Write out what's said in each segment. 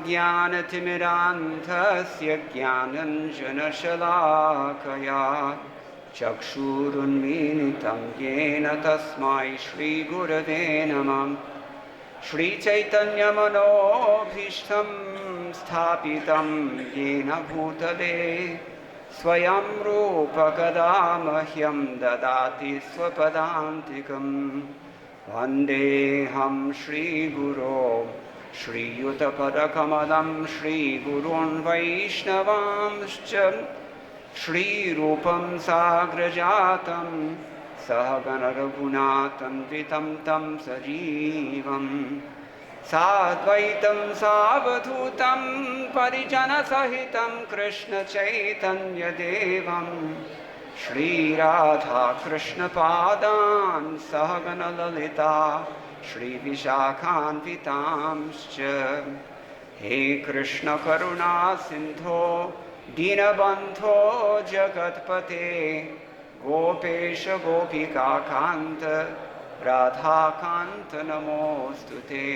अज्ञानतिमिरान्धस्य ज्ञानञ्जनशलाकया चक्षुरुन्मीलितं येन तस्मै श्रीगुरवे नमः। श्रीचैतन्यमनोभीष्टं स्थापितं येन भूतले स्वयं रूप कदा मह्यं ददाति स्वपदान्तिकं। वन्देऽहं श्रीगुरो श्रीयुतपदकमलं श्रीगुरून् वैष्णवांश्च श्रीरूपं साग्रजातं सहगणरघुनाथं द्वितं तं सजीवं साद्वैतं सावधूतं परिजनसहितं कृष्णचैतन्यदेवं श्रीराधाकृष्णपादान् सहगणललिता श्रीविशाखान्वितांश्च। हे कृष्ण करुणा सिन्धो दीनबन्धो जगत्पते गोपेश गोपिकान्त राधाकान्त नमोऽस्तु ते।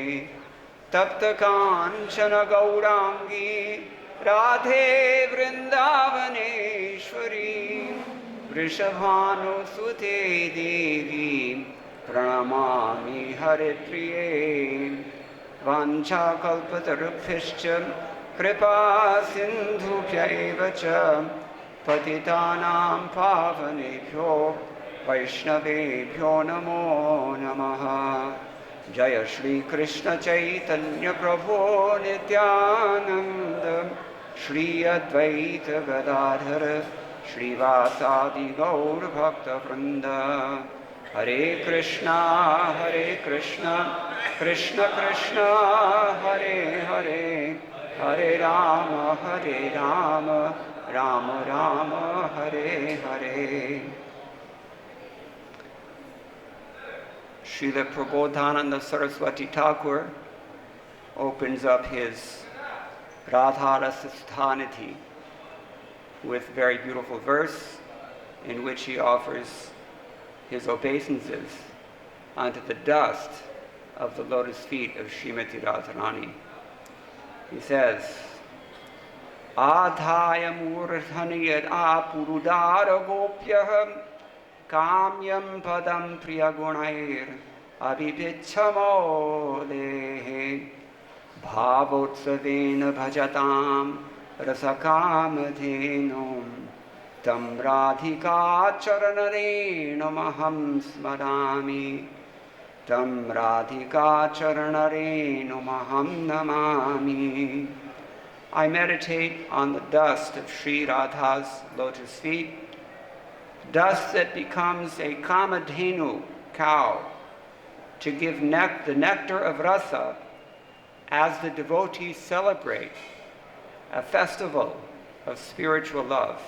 तप्त काञ्चन गौराङ्गी राधे वृन्दावनेश्वरी वृषभानुसुते देवी प्रणमामि हरिप्रिये। वाञ्छाकल्पतरुभ्यश्च कृपा सिन्धुभ्यैव च पतितानां पावनेभ्यो वैष्णवेभ्यो नमो नमः। जय श्री कृष्ण चैतन्य प्रभो नित्यानंद श्री अद्वैत गदाधर श्रीवासादि गौर भक्तवृंद। हरे Krishna Krishna Krishna Hare Hare Hare Ram Ram Ram Hare Hare. Srila Prabodhananda Saraswati Thakur opens up his Radharasa Sthaniti with a very beautiful verse in which he offers his obeisances unto the dust of the lotus feet of Srimati Radharani. He says, Adhaya murdhaniyat apurudara gopyah kamyam padam priyagunair abhipicchamodehe bhavotsavena bhajatam rasakamadhenum tam radhika charanarena smarami tam radhika charanarena namami. I meditate on the dust of Sri Radha's lotus feet, dust that becomes a kamadhenu cow to give the nectar of rasa as the devotees celebrate a festival of spiritual love.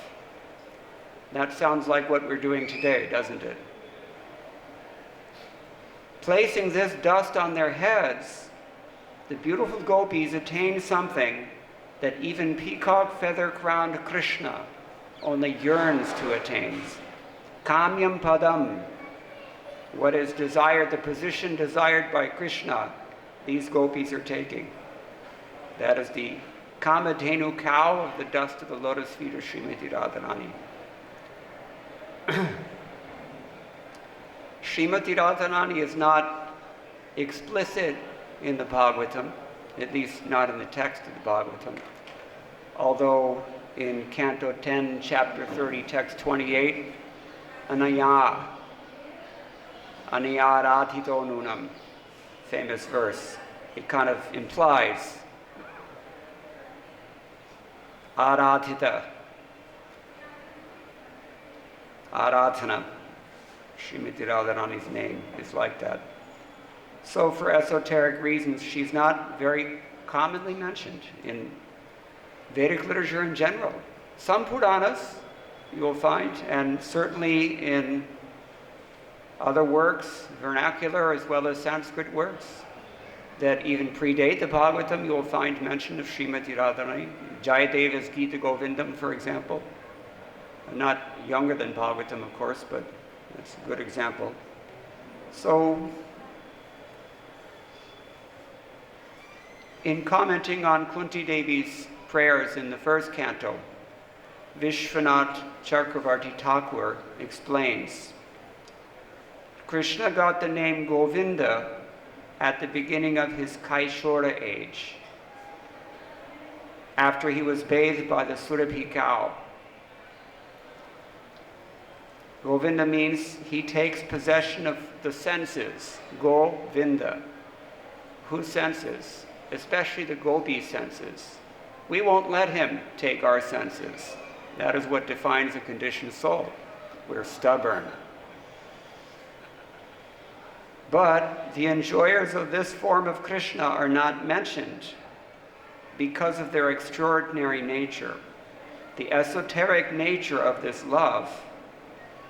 That sounds like what we're doing today, doesn't it? Placing this dust on their heads, the beautiful gopis attain something that even peacock feather-crowned Krishna only yearns to attain. Kamyam padam, what is desired, the position desired by Krishna, these gopis are taking. That is the kamadhenu cow of the dust of the lotus feet of Srimati Radharani. Srimati Radharani is not explicit in the Bhagavatam, at least not in the text of the Bhagavatam, although in Canto 10, Chapter 30, Text 28, Anayaradhito nunam, famous verse, it kind of implies aradhita, aradhana. Srimati Radharani's name is like that. So for esoteric reasons, she's not very commonly mentioned in Vedic literature in general. Some Puranas you will find, and certainly in other works, vernacular as well as Sanskrit works, that even predate the Bhagavatam, you will find mention of Srimati Radharani. Jayadeva's Gita Govindam, for example. Not younger than Bhagavatam, of course, but that's a good example. So, In commenting on Kunti Devi's prayers in the first canto, Vishwanath Chakravarti Thakur explains, Krishna got the name Govinda at the beginning of his Kaishora age, after he was bathed by the Surabhi cow. Govinda means he takes possession of the senses, Govinda. Whose senses? Especially the gopi senses. We won't let him take our senses. That is what defines a conditioned soul. We're stubborn. But the enjoyers of this form of Krishna are not mentioned because of their extraordinary nature, the esoteric nature of this love,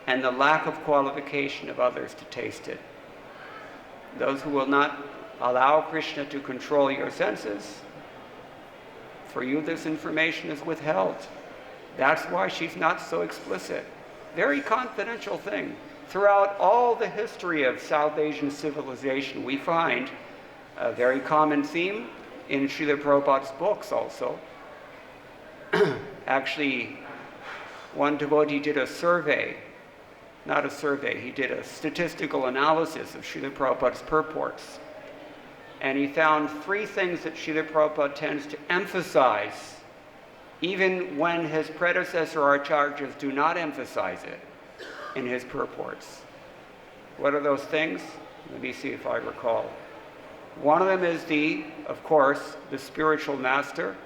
and the lack of qualification of others to taste it. Those who will not allow Krishna to control your senses, for you this information is withheld. That's why she's not so explicit. Very confidential thing. Throughout all the history of South Asian civilization, we find a very common theme in Srila Prabhupada's books also. Actually, one devotee did a survey, not a survey, he did a statistical analysis of Srila Prabhupada's purports. And he found three things that Srila Prabhupada tends to emphasize, even when his predecessor acharyas do not emphasize it in his purports. What are those things? Let me see if I recall. One of them is of course, the spiritual master.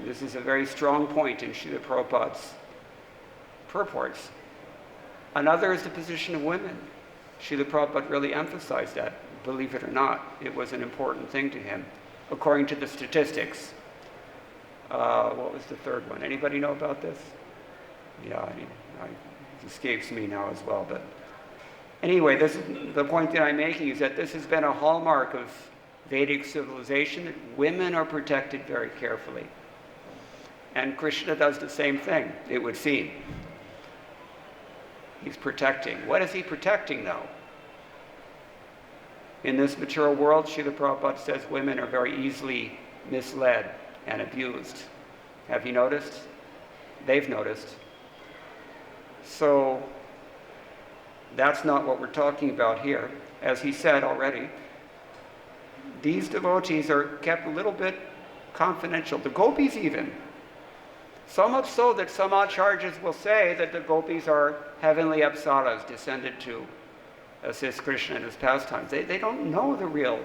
This is a very strong point in Srila Prabhupada's purports. Another is the position of women. Srila Prabhupada really emphasized that. Believe it or not, it was an important thing to him, according to the statistics. What was the third one? Anybody know about this? Yeah, it escapes me now as well. But anyway, the point that I'm making is that this has been a hallmark of Vedic civilization, that women are protected very carefully. And Krishna does the same thing, it would seem. He's protecting. What is he protecting, though? In this material world, Srila Prabhupada says women are very easily misled and abused. Have you noticed? They've noticed. So that's not what we're talking about here. As he said already, these devotees are kept a little bit confidential. The gopis even. So much so that some acharyas will say that the gopis are heavenly apsaras descended to assist Krishna in his pastimes. They don't know the real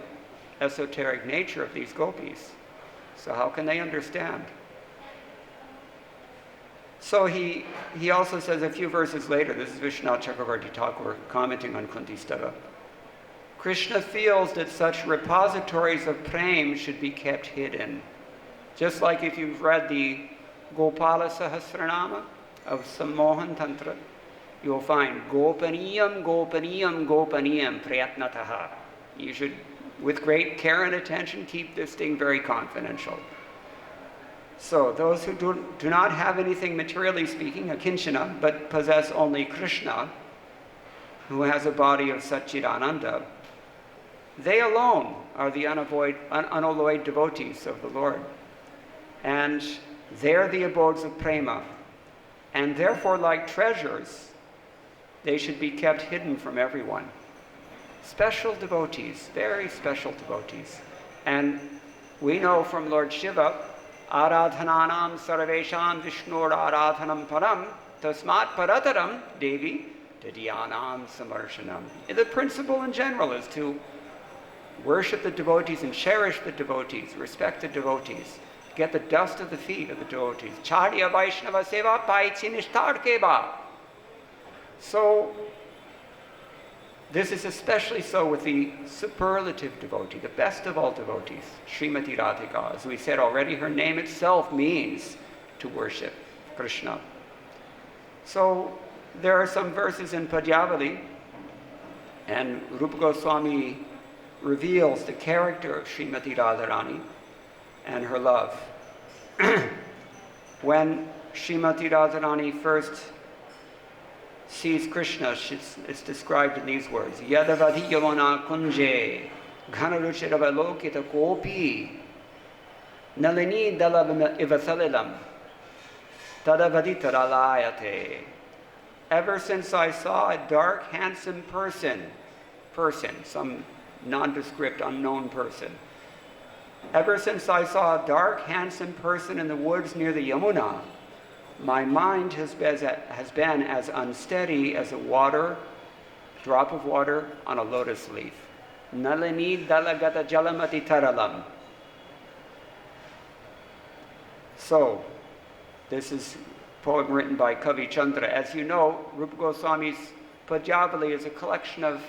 esoteric nature of these gopis. So how can they understand? So he also says a few verses later, this is Vishwanath Chakravarti Thakur commenting on Kunti Stava, Krishna feels that such repositories of prem should be kept hidden. Just like if you've read the Gopala Sahasranama of Sammohan Tantra, you'll find Gopaniyam, Gopaniyam, Gopaniyam, Prayatnataha. You should, with great care and attention, keep this thing very confidential. So those who do not have anything materially speaking, akinchana, but possess only Krishna, who has a body of Satchidananda, they alone are the unalloyed devotees of the Lord. And they're the abodes of prema. And therefore, like treasures, they should be kept hidden from everyone. Special devotees, very special devotees. And we know from Lord Shiva, Aradhananam sarvesham Vishnur aradhanam param tasmat parataram devi tadyanam samarshanam. The principle in general is to worship the devotees and cherish the devotees, respect the devotees, get the dust of the feet of the devotees. Charya Vaishnava Seva Paitsi Nishtar Keva. So, this is especially so with the superlative devotee, the best of all devotees, Srimati Radhika. As we said already, her name itself means to worship Krishna. So, there are some verses in Padyavali, and Rupa Goswami reveals the character of Srimati Radharani and her love. When Srimati Radharani first sees Krishna, it's described in these words, Yadavadi Yavana Kunje Ghanaruchiravalokita kopi nalini dalavam ivasalilam tadavaditaralayate. Ever since I saw a dark, handsome person, some nondescript, unknown person, ever since I saw a dark, handsome person in the woods near the Yamuna, my mind has been as unsteady as a drop of water on a lotus leaf. Nalini dalagata jalamati taralam. So, this is a poem written by Kavi Chandra. As you know, Rupa Goswami's Padyavali is a collection of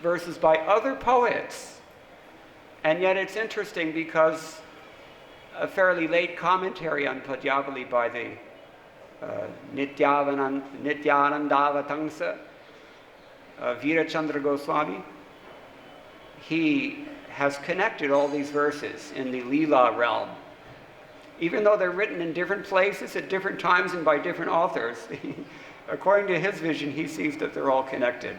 verses by other poets. And yet it's interesting because a fairly late commentary on Padyavali by the Nityanandavatangsa, Veera Chandra Goswami, he has connected all these verses in the Leela realm. Even though they're written in different places at different times and by different authors, according to his vision, he sees that they're all connected.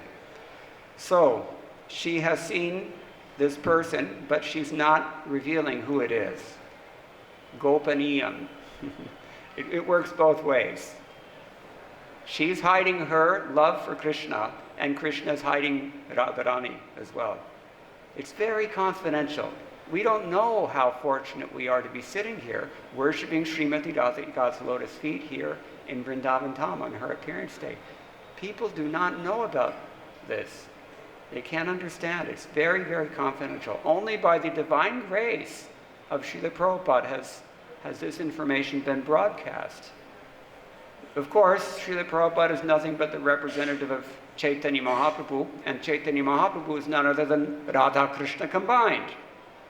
So, she has seen this person, but she's not revealing who it is. Gopaniyam. It works both ways. She's hiding her love for Krishna, and Krishna's hiding Radharani as well. It's very confidential. We don't know how fortunate we are to be sitting here, worshipping Srimati Radhika's lotus feet here in Vrindavan Dham on her appearance day. People do not know about this. They can't understand. It's very, very confidential. Only by the divine grace of Srila Prabhupada has this information been broadcast. Of course, Srila Prabhupada is nothing but the representative of Chaitanya Mahaprabhu, and Chaitanya Mahaprabhu is none other than Radha Krishna combined.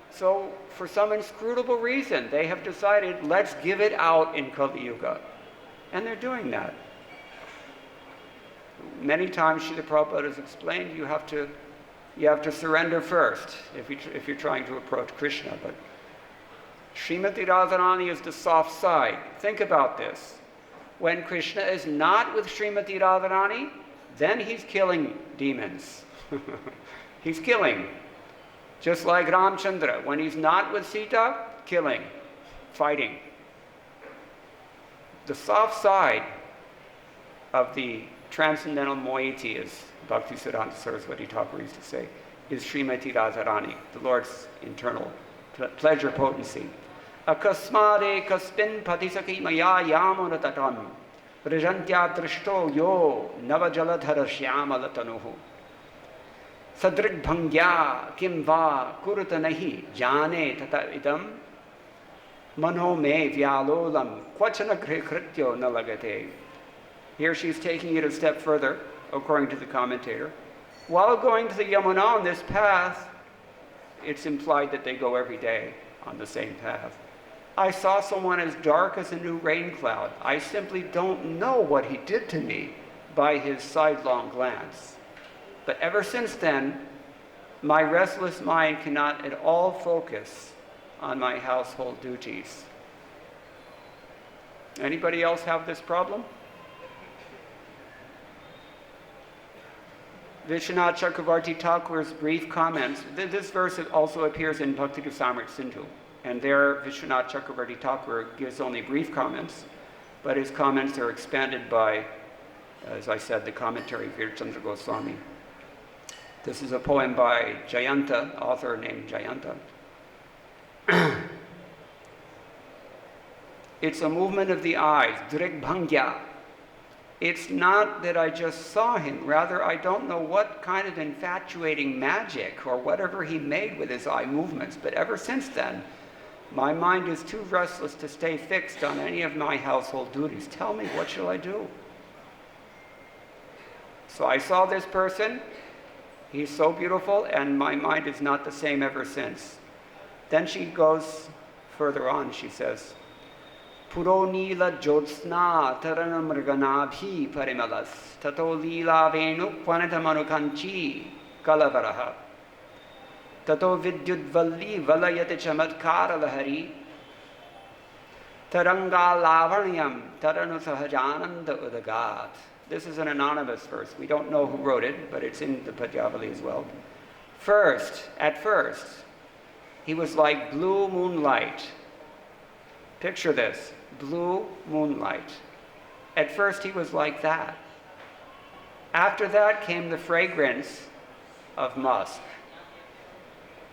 So, for some inscrutable reason, they have decided, let's give it out in Kali Yuga. And they're doing that. Many times Srila Prabhupada has explained you have to surrender first if you're trying to approach Krishna. But Srimati Radharani is the soft side. Think about this. When Krishna is not with Srimati Radharani, then he's killing demons. He's killing. Just like Ramchandra. When he's not with Sita, killing, fighting. The soft side of the transcendental moiety, as Bhaktisiddhanta Saraswati Thakur used to say, is Srimati Radharani, the Lord's internal pleasure potency. Akasmade kaspin patisaki maya yamunatatam vrajantya drishto yo navajaladhara shyamalattanuhu sadrigbhangya kim va kurata nahi jane tata idam mano me vyalolam kvachana krityo nalagate. Here she's taking it a step further, according to the commentator. While going to the Yamuna on this path, it's implied that they go every day on the same path. I saw someone as dark as a new rain cloud. I simply don't know what he did to me by his sidelong glance. But ever since then, my restless mind cannot at all focus on my household duties. Anybody else have this problem? Vishwanath Chakravarti Thakur's brief comments. This verse also appears in Bhakti Rasamrita Sindhu. And there, Vishwanath Chakravarti Thakur gives only brief comments, but his comments are expanded by, as I said, the commentary of Veera Chandra Goswami. This is a poem by Jayanta, author named Jayanta. It's a movement of the eyes, drigbhangya. It's not that I just saw him, rather I don't know what kind of infatuating magic or whatever he made with his eye movements, but ever since then, my mind is too restless to stay fixed on any of my household duties. Tell me, what shall I do? So I saw this person, he's so beautiful, and my mind is not the same ever since. Then she goes further on, she says, Puro nila jyotsna taranamriganabhi parimalas tato lila venu kvanatamanukanchi kalavaraha tato vidyudvalli valayate chamatkara lahari taranga lavanyam taranu sahajananda udagat. This is an anonymous verse. We don't know who wrote it, but it's in the Padyavali as well. At first, he was like blue moonlight. Picture this, blue moonlight. At first he was like that. After that came the fragrance of musk.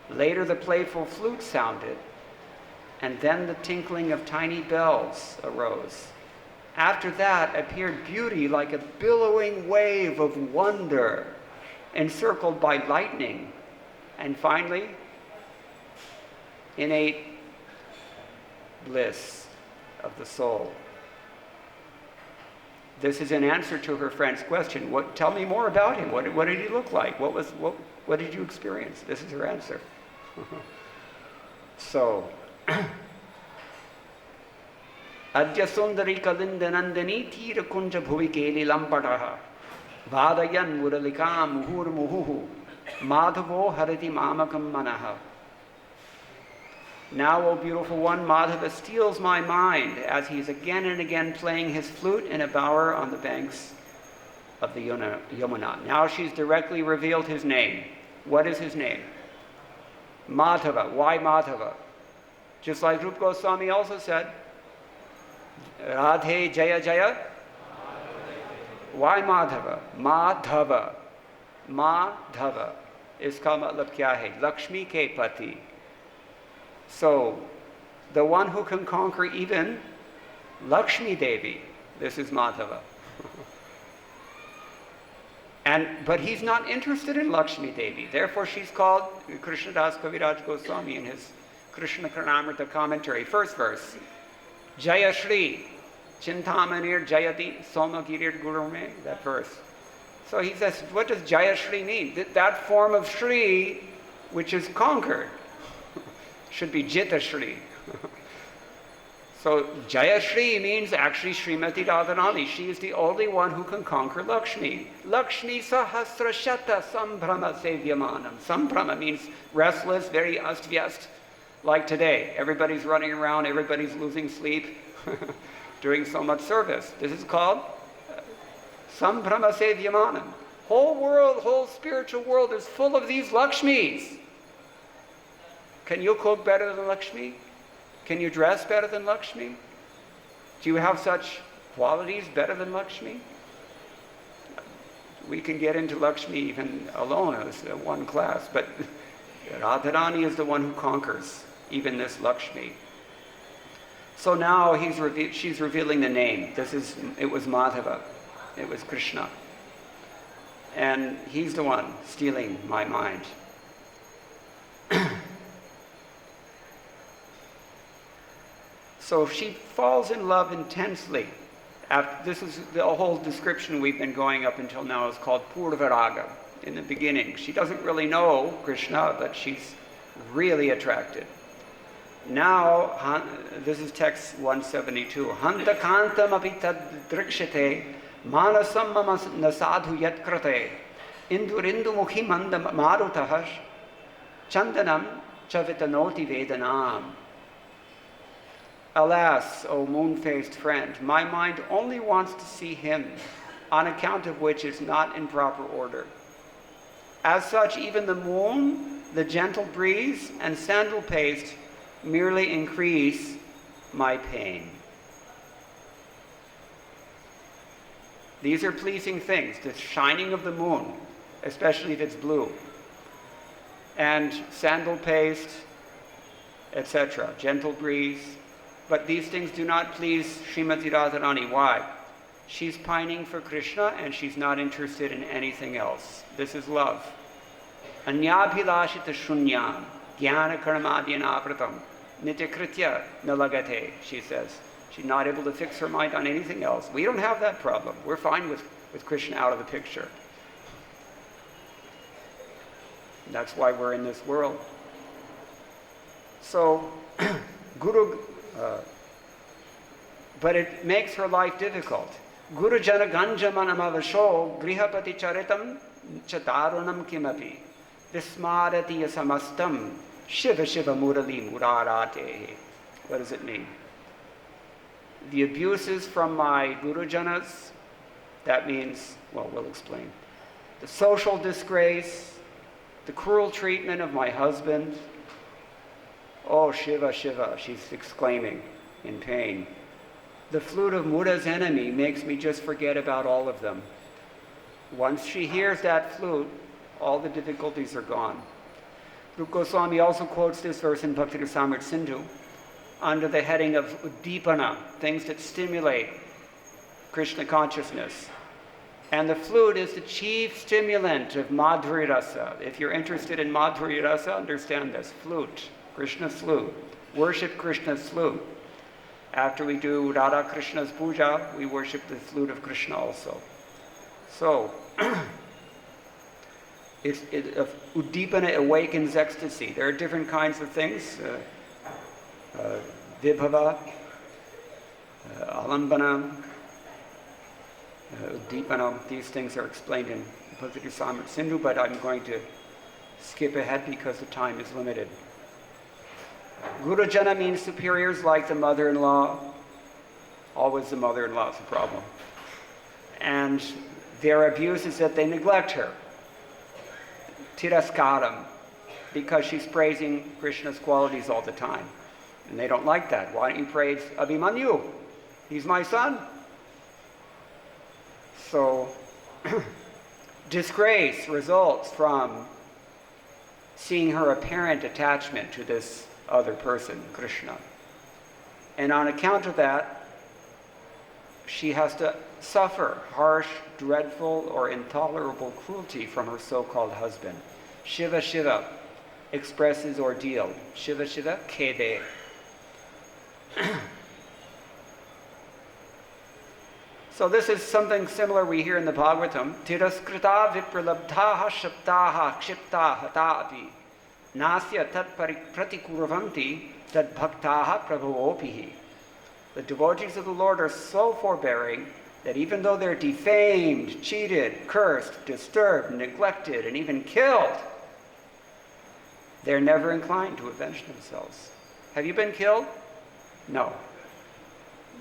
Later the playful flute sounded, and then the tinkling of tiny bells arose. After that appeared beauty like a billowing wave of wonder, encircled by lightning. And finally, innate bliss of the soul. This is an answer to her friend's question. Tell me more about him. What did he look like? What did you experience? This is her answer. So, Adya Sundari Kalindanandani Tira Kunja Bhuvikeli Lampadaha Vadayan Muralikam Muhur Muhuhu Madhavo Harati Mamakam Manaha. Now, O beautiful one, Madhava steals my mind as he's again and again playing his flute in a bower on the banks of the Yamuna. Now she's directly revealed his name. What is his name? Madhava. Why Madhava? Just like Rupa Goswami also said, Radhe Jaya Jaya. Why Madhava? Madhava. Madhava. Iska matlab kya hai? Lakshmi ke pati. So, the one who can conquer even Lakshmi Devi, this is Madhava. But he's not interested in Lakshmi Devi. Therefore, she's called Krishnadas Kaviraj Goswami in his Krishna Karnamrita commentary, first verse. Jaya Shri, Chintamanir Jayati Somagirir Gurume, that verse. So he says, what does Jaya Shri mean? That form of Shri which is conquered. Should be Jita Shri. So Jaya Shri means actually Srimati Radharani. She is the only one who can conquer Lakshmi. Lakshmi Sahasra Shata Sambrahma Sevyamanam. Sambrahma means restless, very astvyast. Like today, everybody's running around, everybody's losing sleep, doing so much service. This is called Sambrahma Sevyamanam. Whole spiritual world is full of these Lakshmis. Can you cook better than Lakshmi? Can you dress better than Lakshmi? Do you have such qualities better than Lakshmi? We can get into Lakshmi even alone as one class, but Radharani is the one who conquers even this Lakshmi. So now she's revealing the name. It was Madhava. It was Krishna. And he's the one stealing my mind. So she falls in love intensely. This is the whole description we've been going up until now is called Purvaraga. In the beginning, she doesn't really know Krishna, but she's really attracted. Now, this is text 172. Hanta kantam apita drikshate manasam nasadhu yatkrate indurindu mukhi manda marutahash chandanam chavitanoti vedanam. Alas, O moon-faced friend, my mind only wants to see him, on account of which it's not in proper order. As such, even the moon, the gentle breeze, and sandal paste merely increase my pain. These are pleasing things, the shining of the moon, especially if it's blue, and sandal paste, etc., gentle breeze. But these things do not please Srimati Radharani. Why? She's pining for Krishna and she's not interested in anything else. This is love. Anyabhilashita shunyam jnana karmadhyanapratam nityakritya nalagate, she says. She's not able to fix her mind on anything else. We don't have that problem. We're fine with Krishna out of the picture. And that's why we're in this world. So, but it makes her life difficult. Guru jana ganja manamavasho grihapati charitam chatarunam kimapi vismarati yasamastam shiva shiva murali murarate. What does it mean? The abuses from my Guru Janas, that means, well, we'll explain. The social disgrace, The cruel treatment of my husband. Oh, Shiva, Shiva, she's exclaiming in pain. The flute of Muda's enemy makes me just forget about all of them. Once she hears that flute, all the difficulties are gone. Rupa Goswami also quotes this verse in Bhakti-Rasamrita Sindhu under the heading of Udipana, things that stimulate Krishna consciousness. And the flute is the chief stimulant of Madhuri Rasa. If you're interested in Madhuri Rasa, understand this. Flute, Krishna's flute. Worship Krishna's flute. After we do Radha Krishna's puja, we worship the flute of Krishna also. So, Udipana awakens ecstasy. There are different kinds of things. Vibhava, Alambana, Udipana. These things are explained in Bhakti-Rasamrita Sindhu, but I'm going to skip ahead because the time is limited. Gurujana means superiors like the mother-in-law. Always the mother-in-law is a problem. And their abuse is that they neglect her. Tiraskaram, because she's praising Krishna's qualities all the time. And they don't like that. Why don't you praise Abhimanyu? He's my son. So, disgrace results from seeing her apparent attachment to this other person, Krishna. And on account of that, she has to suffer harsh, dreadful, or intolerable cruelty from her so-called husband. Shiva Shiva expresses ordeal. Shiva Shiva Kede. So this is something similar we hear in the Bhagavatam. Tiraskrita vipralabdhaha shabdaha kshipta hataapi nasya tat pratikurvanti tad bhaktaha prabhuopihi. The devotees of the Lord are so forbearing that even though they're defamed, cheated, cursed, disturbed, neglected, and even killed, they're never inclined to avenge themselves. Have you been killed? No.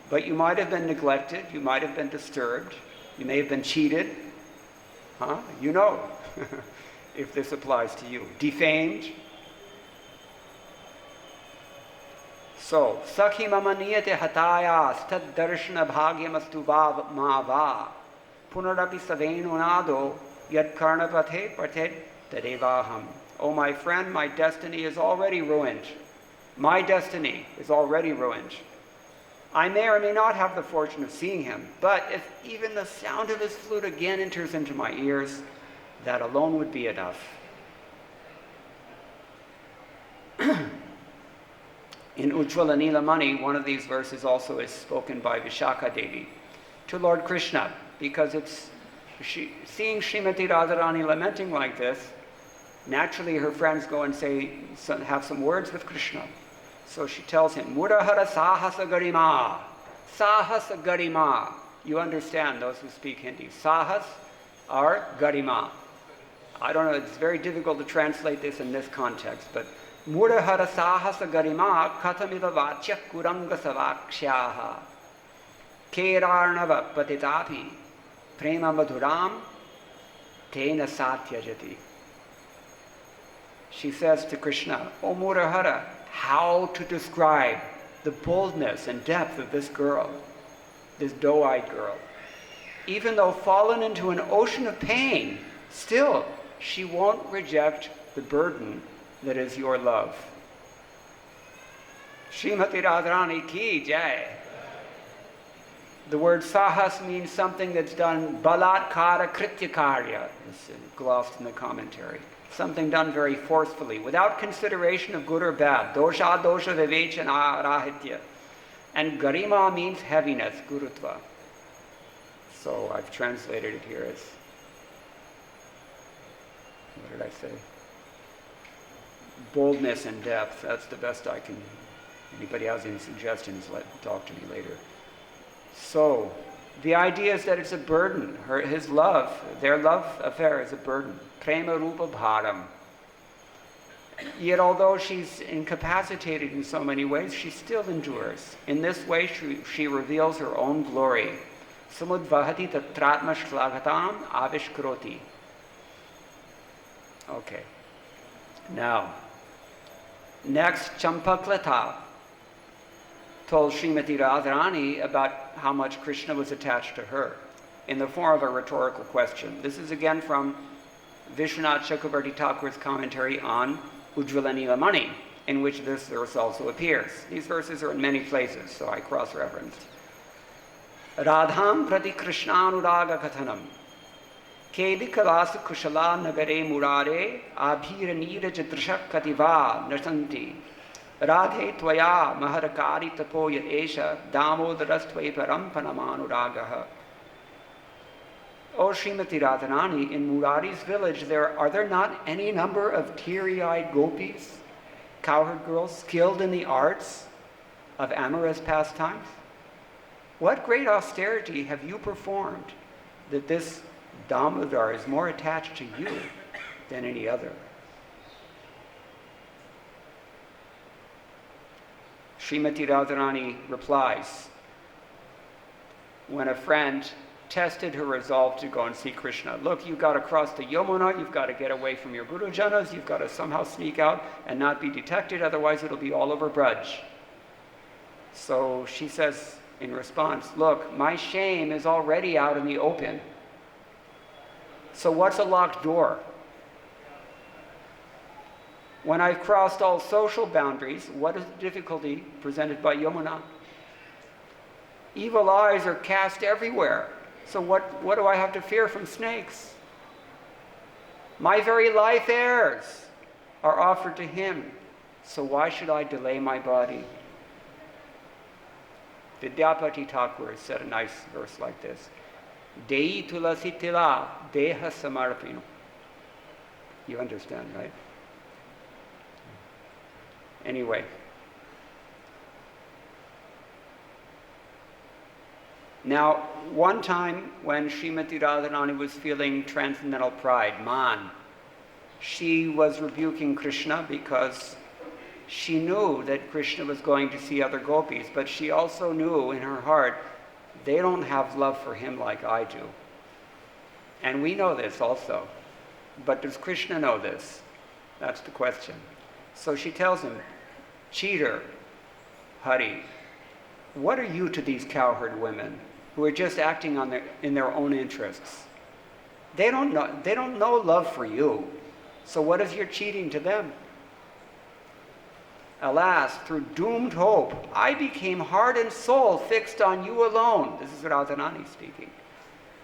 But you might have been neglected, you might have been disturbed, you may have been cheated. You know, if this applies to you. Defamed. So, Sakhi mama niyate hatayas tad darshana bhagyamastu ma va punarapi savenunado yad karnapathe parthed tadevaham. Oh, my friend, my destiny is already ruined. My destiny is already ruined. I may or may not have the fortune of seeing him, but if even the sound of his flute again enters into my ears, that alone would be enough. In Ujjvala Nilamani, one of these verses also is spoken by Vishakha Devi to Lord Krishna, because seeing Srimati Radharani lamenting like this, naturally her friends go and have some words with Krishna. So she tells him, Mudahara sahasa garima. Sahasa garima. You understand, those who speak Hindi. Sahas are garima. I don't know, it's very difficult to translate this in this context, but Mudahara sahasa garima katamiva vachya kuranga savakshaha kerarnava patitapi prema madhuram tena satyajati. She says to Krishna, O Mudahara, how to describe the boldness and depth of this girl, this doe-eyed girl. Even though fallen into an ocean of pain, still she won't reject the burden that is your love. Srimati Radharani ki jai. The word sahas means something that's done balatkara krityakarya, is glossed in the commentary. Something done very forcefully, without consideration of good or bad. Dosha dosha vivechana rahitya. And garima means heaviness, gurutva. So I've translated it here as, what did I say? Boldness and depth. That's the best I can. Anybody has any suggestions, talk to me later. So the idea is that it's a burden. His love, their love affair is a burden. Prema rupa bharam. Yet although she's incapacitated in so many ways, she still endures. In this way, she reveals her own glory. Samudvahati tatratma shlagatam avishkroti. Okay. Now, next, Champaklata told Srimati Radharani about how much Krishna was attached to her in the form of a rhetorical question. This is again from Vishwanath Chakrabarti Thakur's commentary on Ujjvala Nilamani, in which this verse also appears. These verses are in many places, so I cross-referenced. Radham prati Krishnanuraga kathanam Kedikalas kushala nagare murare abhira niraj drishak kativa nasanti Radhe tvaya maharakari tapo yad esha damodarastvai parampanamanuragaha. O Srimati Radharani, in Murari's village, are there not any number of teary-eyed gopis, cowherd girls, skilled in the arts of amorous pastimes? What great austerity have you performed that this Damodar is more attached to you than any other? Srimati Radharani replies, when a friend tested her resolve to go and see Krishna. Look, you've got to cross the Yamuna, you've got to get away from your Gurujanas, you've got to somehow sneak out and not be detected, otherwise it'll be all over Braj. So she says in response, look, my shame is already out in the open. So what's a locked door? When I've crossed all social boundaries, what is the difficulty presented by Yamuna? Evil eyes are cast everywhere. So what do I have to fear from snakes? My very life heirs are offered to him. So why should I delay my body? Vidyapati Thakur said a nice verse like this. Dei tulasitila deha samarpino. You understand, right? Anyway. Now, one time when Srimati Radharani was feeling transcendental pride, man, she was rebuking Krishna because she knew that Krishna was going to see other gopis, but she also knew in her heart, they don't have love for him like I do. And we know this also. But does Krishna know this? That's the question. So she tells him, cheater, Hari, what are you to these cowherd women who are just acting in their own interests? They don't know love for you. So what is your cheating to them? Alas, through doomed hope, I became heart and soul fixed on you alone. This is Radharani speaking.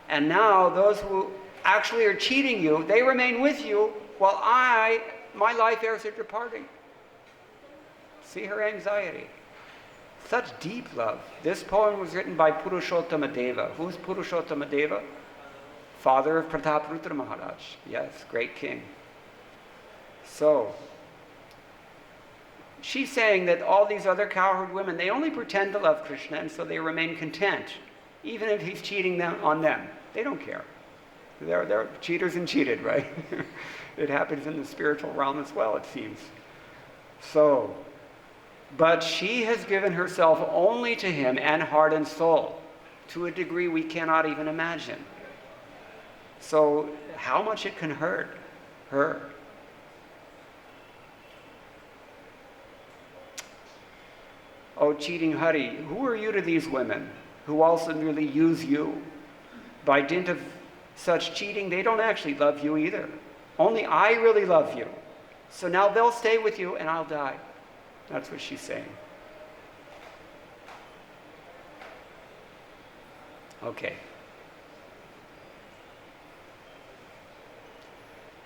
And now those who actually are cheating you, they remain with you while my life heirs are departing. See her anxiety. Such deep love. This poem was written by Purushottama Deva. Who's Purushottama Deva? Father of Prataparutra Maharaj. Yes, great king. So, she's saying that all these other cowherd women, they only pretend to love Krishna, and so they remain content, even if he's cheating on them. They don't care. They're cheaters and cheated, right? It happens in the spiritual realm as well, it seems. So, but she has given herself only to him and heart and soul, to a degree we cannot even imagine. So, how much it can hurt her. Oh, cheating Hari, who are you to these women who also merely use you? By dint of such cheating, they don't actually love you either. Only I really love you. So now they'll stay with you and I'll die. That's what she's saying. Okay.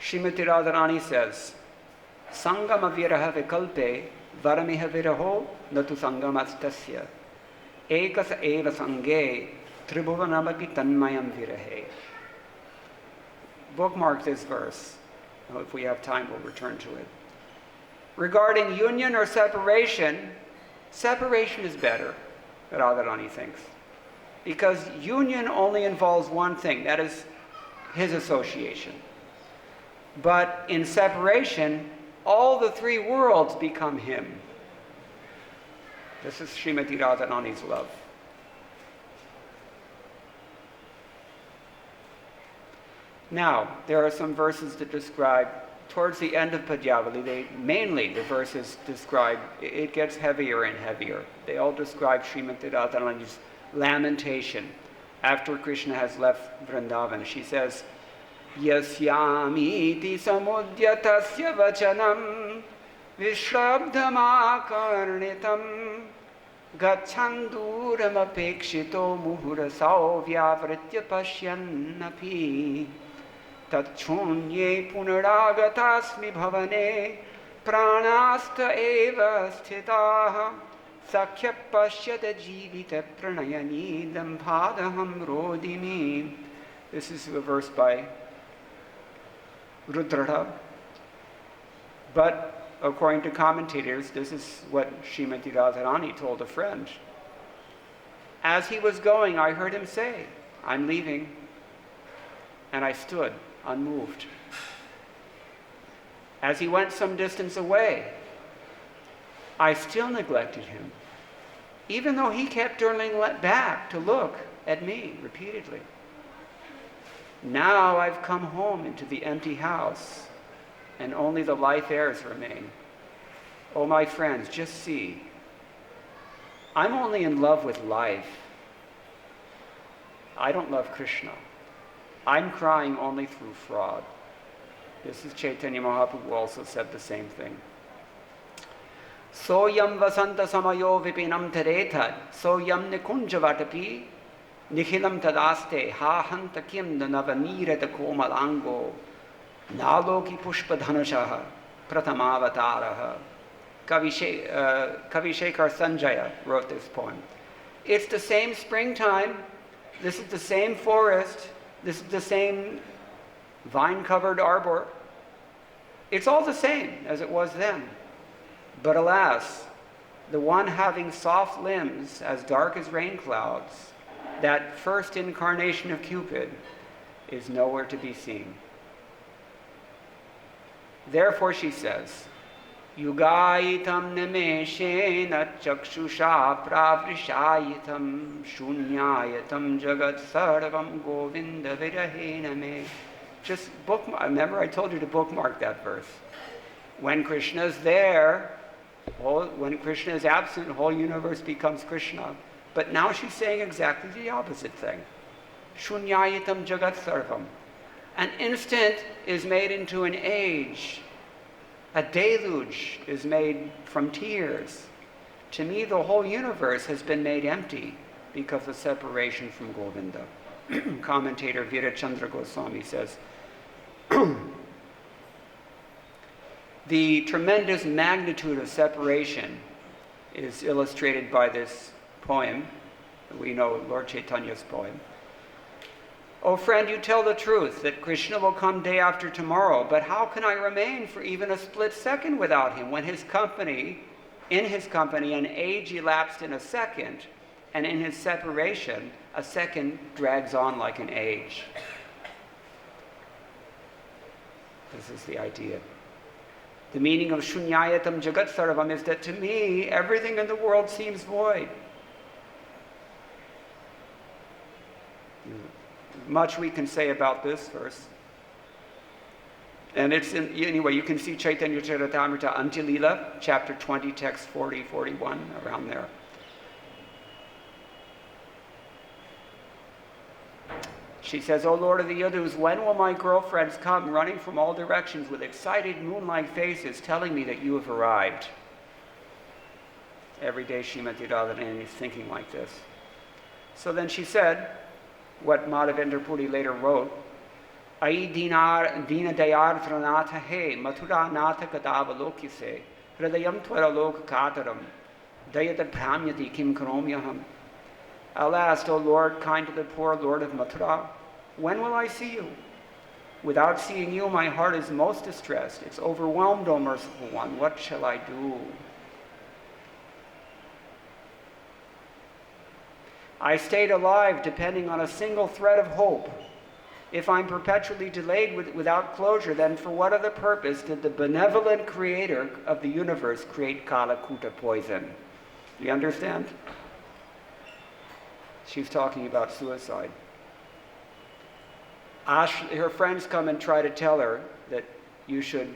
Srimati Radharani says, Sangama viraha vikalpe varamiha viraho natu sangamastasya ekasa eva sange tribhuvanamaki tanmayam virahe. Bookmark this verse. If we have time, we'll return to it. Regarding union or separation, separation is better, Radharani thinks. Because union only involves one thing, that is his association. But in separation, all the three worlds become him. This is Srimati Radharani's love. Now, there are some verses that describe towards the end of Padyavali, mainly the verses describe, it gets heavier and heavier. They all describe Srimati Radharani's lamentation after Krishna has left Vrindavan. She says, Yasyamiti samudyatasya vachanam vishrabdhamakarnitam gachanduram apekshito muhurasau vyavritya pashyannapi tatchunye punaragatasmi bhavane pranasta eva sthitaha sakhya pashyata jivita pranayani dambhadaham rodimi. This is a verse by Rudrata. But according to commentators, this is what Srimati Radharani told a friend. As he was going, I heard him say, I'm leaving. And I stood unmoved. As he went some distance away, I still neglected him, even though he kept turning back to look at me repeatedly. Now I've come home into the empty house, and only the life airs remain. Oh, my friends, just see. I'm only in love with life. I don't love Krishna. I'm crying only through fraud. This is Chaitanya Mahaprabhu who also said the same thing. Soyam vasanta samayo vipinam taretad, soyam nikunjavatapi, nikhilam tadaste, ha hanta kim navaneerata komalango, naloki pushpadhanushaha, pratamavataraha. Kavishekar Sanjaya wrote this poem. It's the same springtime, this is the same forest, this is the same vine-covered arbor. It's all the same as it was then. But alas, the one having soft limbs as dark as rain clouds, that first incarnation of Cupid, is nowhere to be seen. Therefore, she says, Yugaitam nimeshena chakshusha pravrishayitam shunyayatam jagat sarvam govinda virahena me. Just bookmark. Remember, I told you to bookmark that verse. When Krishna is there, when Krishna is absent, the whole universe becomes Krishna. But now she's saying exactly the opposite thing. Shunyayitam jagat sarvam. An instant is made into an age. A deluge is made from tears. To me, the whole universe has been made empty because of separation from Govinda. Commentator Virachandra Goswami says, the tremendous magnitude of separation is illustrated by this poem. We know Lord Chaitanya's poem. Oh friend, you tell the truth that Krishna will come day after tomorrow, but how can I remain for even a split second without him when in his company an age elapsed in a second, and in his separation a second drags on like an age. This is the idea. The meaning of Shunyayatam Jagat Sarvam is that to me everything in the world seems void. Much we can say about this verse. And it's anyway, you can see Chaitanya Charitamrita Antilila, chapter 20, text 40, 41, around there. She says, O Lord of the Yadus, when will my girlfriends come running from all directions with excited moon-like faces telling me that you have arrived? Every day Srimati Radharani is thinking like this. So then she said, what Madhavendra Puri later wrote, Ai Deena Dayar Tranatha He, Mathura Natha Kadavalokise, Hridayam Twaralok Kataram, Dayata Pramyati Kim Karomyaham. Alas, O Lord, kind to the poor Lord of Mathura, when will I see you? Without seeing you, my heart is most distressed. It's overwhelmed, O merciful one. What shall I do? I stayed alive depending on a single thread of hope. If I'm perpetually delayed without closure, then for what other purpose did the benevolent creator of the universe create Kalakuta poison? Do you understand? She's talking about suicide. Her friends come and try to tell her that you should,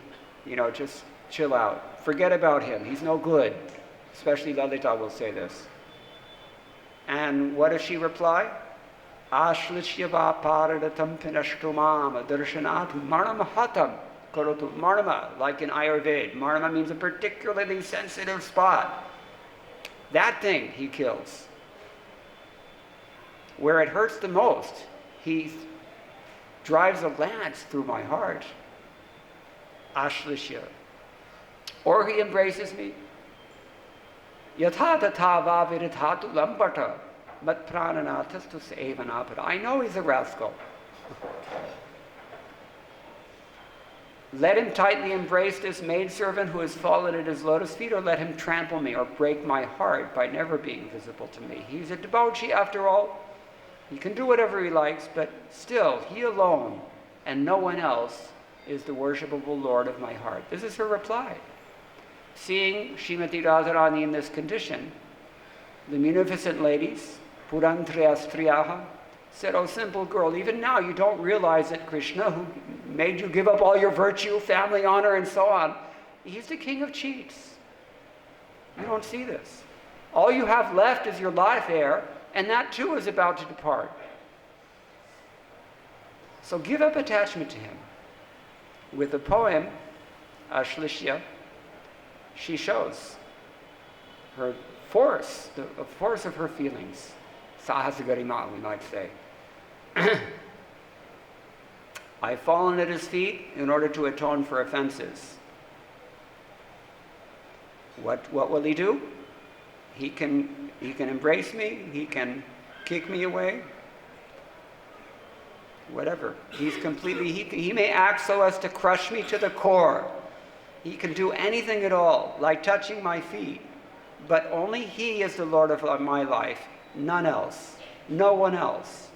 just chill out. Forget about him. He's no good. Especially Lalita will say this. And what does she reply? Ashlishya paradatam pinashtumam darshanat maramahatam karotu. Marama, like in Ayurveda. Marama means a particularly sensitive spot. That thing he kills. Where it hurts the most, he drives a lance through my heart. Ashlishya. Or he embraces me. Yatha tatha vaviridhatu lambata mat prananathastus evanapata. I know he's a rascal. Let him tightly embrace this maidservant who has fallen at his lotus feet, or let him trample me or break my heart by never being visible to me. He's a debauchee after all. He can do whatever he likes, but still, he alone and no one else is the worshipable Lord of my heart. This is her reply. Seeing Srimati Radharani in this condition, the munificent ladies, Purantriya Striyaha, said, "Oh, simple girl, even now you don't realize that Krishna, who made you give up all your virtue, family, honor, and so on, he's the king of cheats. You don't see this. All you have left is your life heir, and that too is about to depart. So give up attachment to him." With the poem, Ashlishya, she shows her force, the force of her feelings. Sahasagarima, we might say. I've fallen at his feet in order to atone for offenses. What will he do? He can embrace me, he can kick me away, whatever. He's completely, he may act so as to crush me to the core. He can do anything at all, like touching my feet. But only he is the Lord of my life, none else. No one else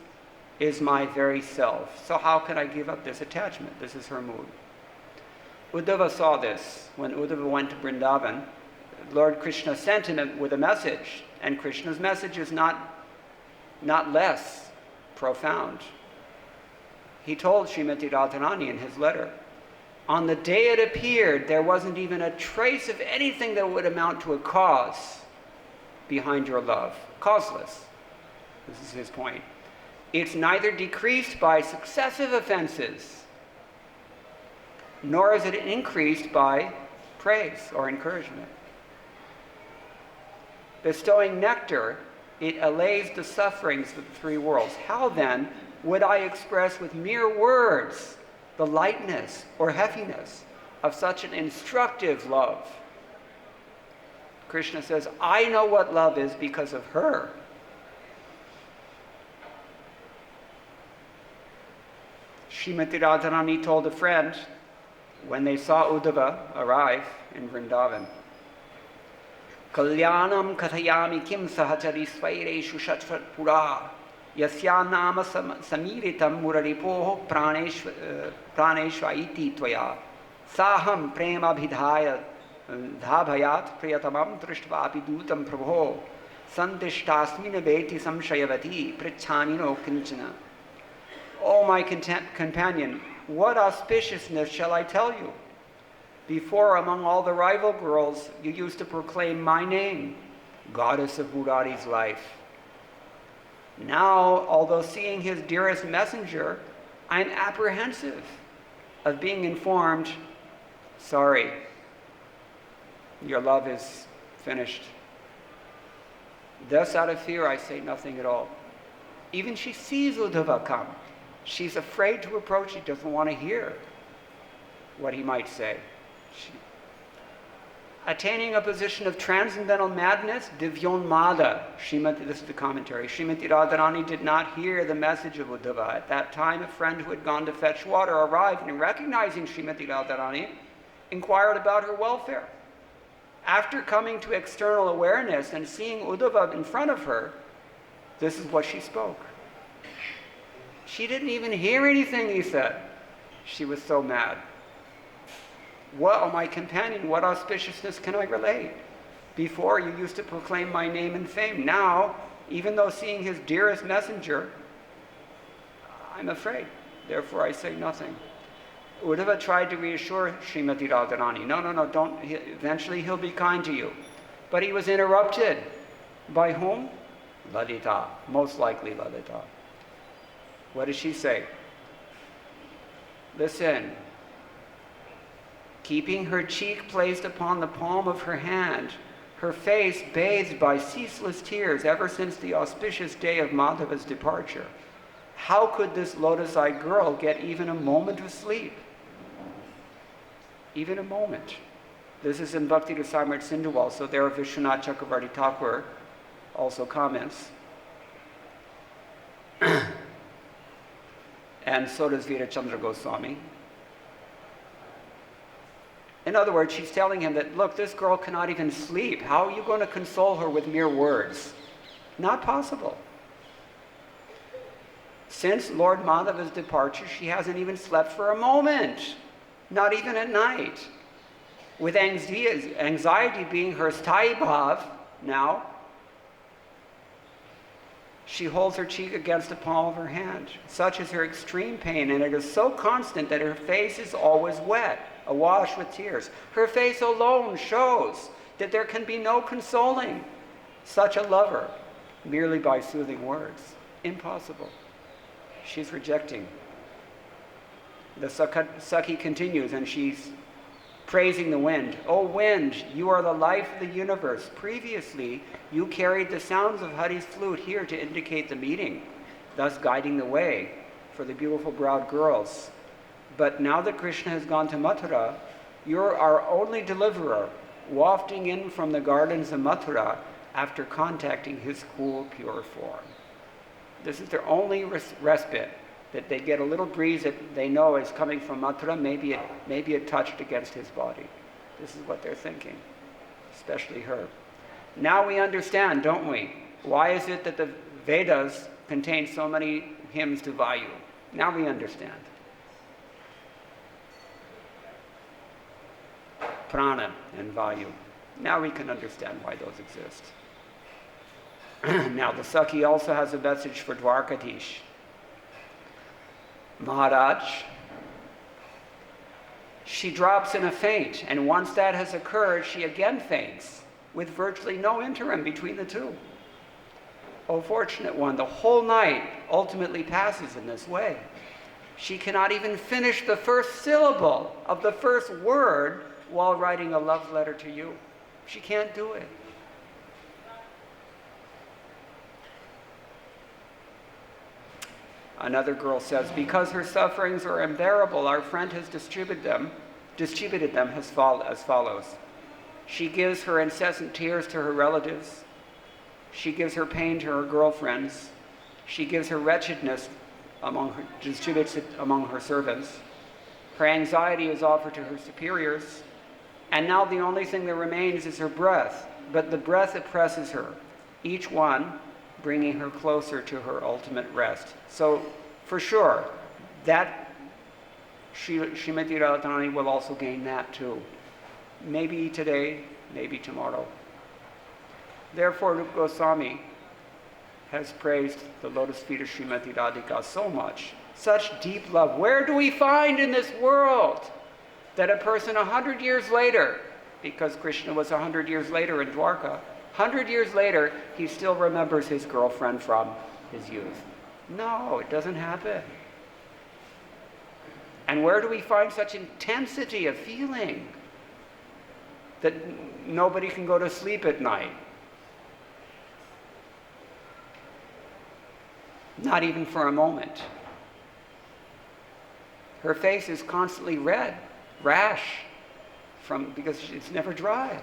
is my very self. So how can I give up this attachment? This is her mood. Uddhava saw this. When Uddhava went to Vrindavan, Lord Krishna sent him with a message, and Krishna's message is not less profound. He told Srimati Radharani in his letter, on the day it appeared, there wasn't even a trace of anything that would amount to a cause behind your love. Causeless. This is his point. It's neither decreased by successive offenses, nor is it increased by praise or encouragement. Bestowing nectar, it allays the sufferings of the three worlds. How then would I express with mere words the lightness or heaviness of such an instructive love? Krishna says, I know what love is because of her. Srimati Radharani told a friend when they saw Uddhava arrive in Vrindavan, Kalyanam kathayami kim sahachari svaireshu shatvat pura yasya nama samiritam muraripoho praneshva iti tvaya saham prema bhidhaya dhabhayat priyatamam trishtvapi dutam prabho santishtasmina beti samshayavati prichanino kinchana. Oh, my companion, what auspiciousness shall I tell you? Before, among all the rival girls, you used to proclaim my name, goddess of Murari's life. Now, although seeing his dearest messenger, I am apprehensive of being informed, sorry, your love is finished. Thus, out of fear, I say nothing at all. Even she sees Uddhava come. She's afraid to approach. She doesn't want to hear what he might say. Attaining a position of transcendental madness, divyonmada, this is the commentary, Srimati Radharani did not hear the message of Uddhava. At that time, a friend who had gone to fetch water arrived, and recognizing Srimati Radharani, inquired about her welfare. After coming to external awareness and seeing Uddhava in front of her, this is what she spoke. She didn't even hear anything he said. She was so mad. What, oh my companion, what auspiciousness can I relate? Before, you used to proclaim my name and fame. Now, even though seeing his dearest messenger, I'm afraid. Therefore, I say nothing. Uddhava tried to reassure Srimati Radharani, no, don't, eventually he'll be kind to you. But he was interrupted. By whom? Lalita, most likely Lalita. What does she say? Listen. Keeping her cheek placed upon the palm of her hand, her face bathed by ceaseless tears ever since the auspicious day of Madhava's departure. How could this lotus-eyed girl get even a moment of sleep? Even a moment. This is in Bhakti Rasamrita Sindhu also. There Vishwanath Chakravarti Thakur also comments. And so does Veerachandra Goswami. In other words, she's telling him that, look, this girl cannot even sleep. How are you going to console her with mere words? Not possible. Since Lord Madhava's departure, she hasn't even slept for a moment. Not even at night. With anxiety being her sthai bhav now, she holds her cheek against the palm of her hand. Such is her extreme pain, and it is so constant that her face is always wet, awash with tears. Her face alone shows that there can be no consoling such a lover merely by soothing words. Impossible. She's rejecting. The Sakhi continues, and she's praising the wind. O wind, you are the life of the universe. Previously, you carried the sounds of Hari's flute here to indicate the meeting, thus guiding the way for the beautiful browed girls. But now that Krishna has gone to Mathura, you're our only deliverer, wafting in from the gardens of Mathura after contacting his cool, pure form. This is their only respite, that they get a little breeze that they know is coming from Mathura, maybe it touched against his body. This is what they're thinking, especially her. Now we understand, don't we? Why is it that the Vedas contain so many hymns to Vayu? Now we understand. Prana and Vayu. Now we can understand why those exist. Now the Sakhi also has a message for Dwarkadish. Maharaj, she drops in a faint, and once that has occurred, she again faints, with virtually no interim between the two. O fortunate one, the whole night ultimately passes in this way. She cannot even finish the first syllable of the first word while writing a love letter to you. She can't do it. Another girl says, because her sufferings are unbearable, our friend has distributed them as follows. She gives her incessant tears to her relatives. She gives her pain to her girlfriends. She gives her wretchedness distributes it among her servants. Her anxiety is offered to her superiors. And now the only thing that remains is her breath. But the breath oppresses her, each one bringing her closer to her ultimate rest. So, for sure, that Srimati Radharani will also gain that too. Maybe today, maybe tomorrow. Therefore, Rupa Goswami has praised the lotus feet of Srimati Radhika so much. Such deep love. Where do we find in this world that a person 100 years later, because Krishna was 100 years later in Dwarka, 100 years later, he still remembers his girlfriend from his youth? No, it doesn't happen. And where do we find such intensity of feeling that nobody can go to sleep at night? Not even for a moment. Her face is constantly red, rash, because it's never dry.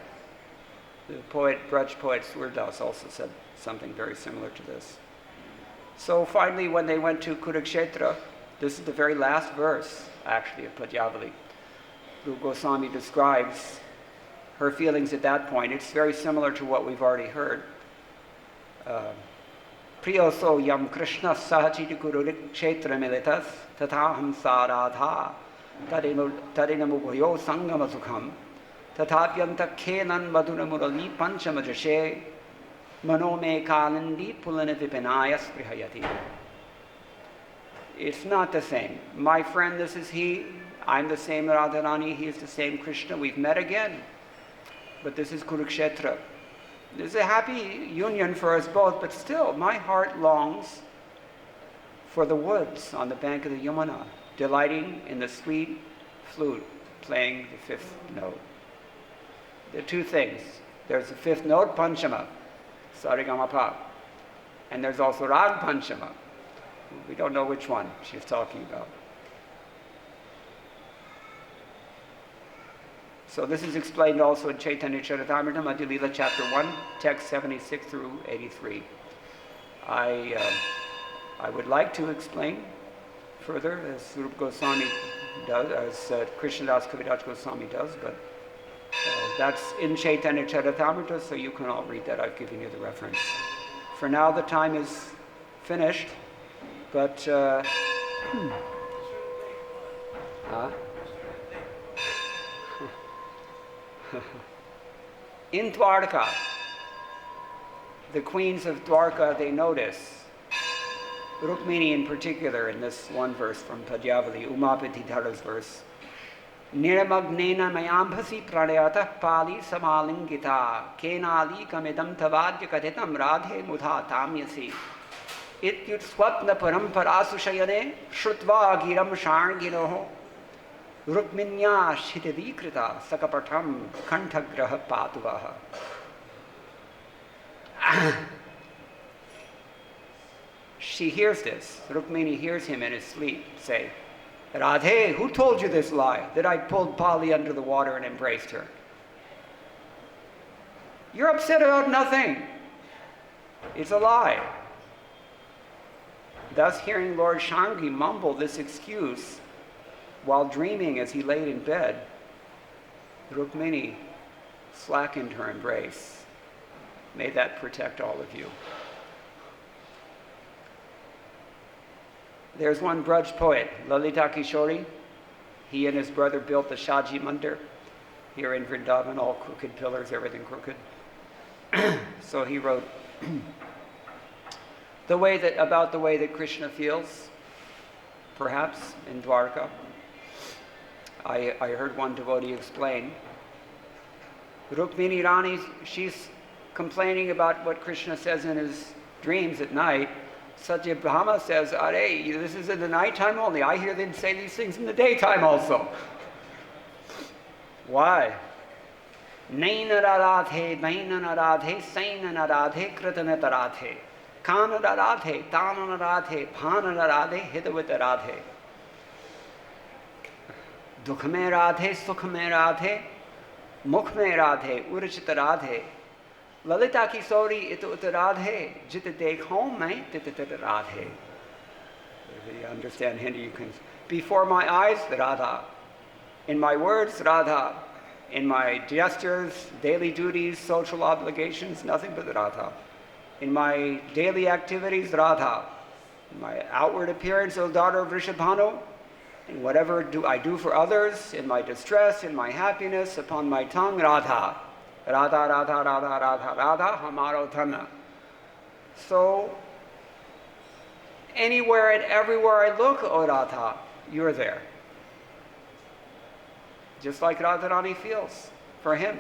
The Braj poet Surdas also said something very similar to this. So finally, when they went to Kurukshetra, this is the very last verse, actually, of Padyavali. Rupa Goswami describes her feelings at that point. It's very similar to what we've already heard. Priyoso yam Krishna sahachiti Kurukshetra militas tathaham saradha tarinamubhayo sangama sukham tatapyanta kenan madhuramurali panchamajashe manome kalandi pulanavipinaya sprihayati. It's not the same. My friend, this is he. I'm the same Radharani, he is the same Krishna. We've met again. But this is Kurukshetra. This is a happy union for us both, but still, my heart longs for the woods on the bank of the Yamuna, delighting in the sweet flute playing the fifth note. There are two things. There's the fifth note, Panchama, Sarigamapa, and there's also Rag Panchama. We don't know which one she's talking about. So this is explained also in Chaitanya Charitamrita, Madhya Lila, chapter 1, text 76 through 83. I would like to explain further, as Rupa Goswami does, as Krishnadas Kaviraj Goswami does, but that's in Chaitanya Charitamrita, so you can all read that. I've given you the reference. For now, the time is finished, but in Dwarka, the queens of Dwarka, they notice, Rukmini in particular, in this one verse from Padyavali, Umapati Dhara's verse, Niramagnena mayambhasi pranayatah pali samalingita kenali kamidam tavadya katitam radhe mudha tamyasi ityut swapna paramparasu shayane shrutva giram sharginoho Rukminya shitadikrita sakapatam kantagraha patuvaha. She hears this. Rukmini hears him in his sleep say, Radhe, who told you this lie, that I pulled Pali under the water and embraced her? You're upset about nothing. It's a lie. Thus, hearing Lord Shangi mumble this excuse while dreaming as he laid in bed, Rukmini slackened her embrace. May that protect all of you. There's one Braj poet, Lalita Kishori. He and his brother built the Shaji Mandir here in Vrindavan, all crooked pillars, everything crooked. So he wrote about the way that Krishna feels, perhaps in Dwarka. I heard one devotee explain. Rukmini Rani, she's complaining about what Krishna says in his dreams at night. Satyabhama says, Are, this is in the nighttime only. I hear them say these things in the daytime also. Why? Naina radhe, baina radhe, saina radhe, kritana radhe. Kana radhe, tana radhe, bhana radhe, hidavita radhe. Dukh mein radhe, sukh mein radhe, mukh mein radhe, urachita radhe. Lalita Kisori ito uta radhe, jita dekho mein tita radhe. If you understand Hindi, you can. Before my eyes, Radha. In my words, Radha. In my gestures, daily duties, social obligations, nothing but Radha. In my daily activities, Radha. In my outward appearance, O daughter of Rishabhanu, in whatever I do for others, in my distress, in my happiness, upon my tongue, Radha. Radha, Radha, Radha, Radha, Radha, Hamaro Dhanna. So, anywhere and everywhere I look, O Radha, you're there. Just like Radharani feels for him.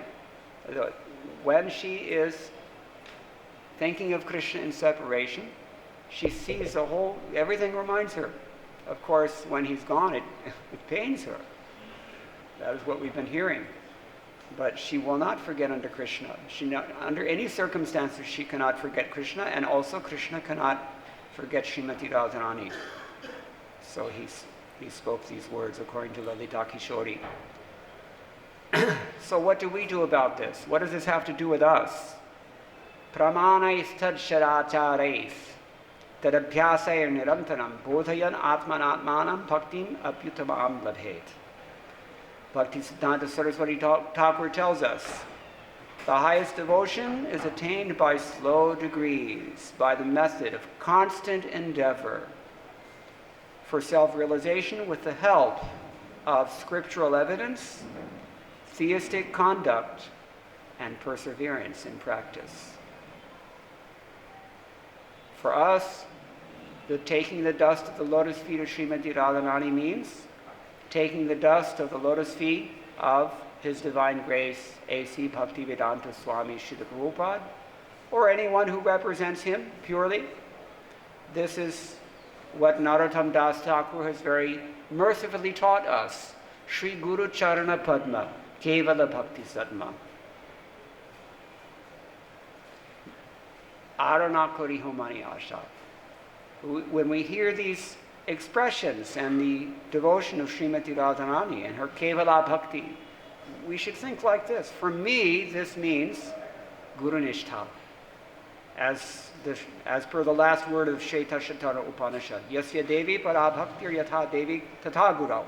When she is thinking of Krishna in separation, she sees the whole, everything reminds her. Of course, when he's gone, it pains her. That is what we've been hearing. But she will not forget under Krishna. Under any circumstances, she cannot forget Krishna, and also Krishna cannot forget Srimati Radharani. So he spoke these words according to Lalita Kishori. So what do we do about this? What does this have to do with us? Pramanais tad sharacharais tadabhyasaya nirantaram bodhayan atmanatmanam bhaktim apyutamam labhet. Bhaktisiddhanta Saraswati Thakur tells us, the highest devotion is attained by slow degrees, by the method of constant endeavor for self-realization with the help of scriptural evidence, theistic conduct, and perseverance in practice. For us, taking the dust of the lotus feet of Srimati Radharani means taking the dust of the lotus feet of His Divine Grace, A.C. Bhaktivedanta Swami Srila Prabhupada, or anyone who represents him purely. This is what Narottam Das Thakur has very mercifully taught us. Sri Guru Charana Padma, Kevala Bhakti Satma. Arana Kori Homani Asha. When we hear these expressions and the devotion of Srimati Radharani and her Kevala Bhakti, we should think like this. For me, this means Guru Nishtha. As per the last word of Sheta Shatara Upanishad, Yasya Devi Parabhaktir Yatha Devi Tatha Gurau,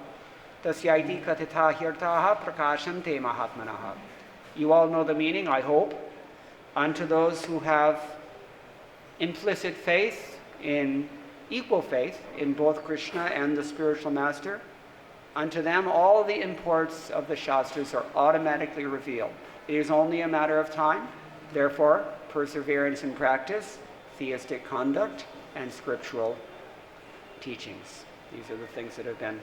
Tasyaiti Katitha Hirtaha Prakashante Mahatmanaha. You all know the meaning, I hope. Unto those who have implicit faith, in equal faith, in both Krishna and the spiritual master, unto them all the imports of the Shastras are automatically revealed. It is only a matter of time. Therefore, perseverance in practice, theistic conduct, and scriptural teachings. These are the things that have been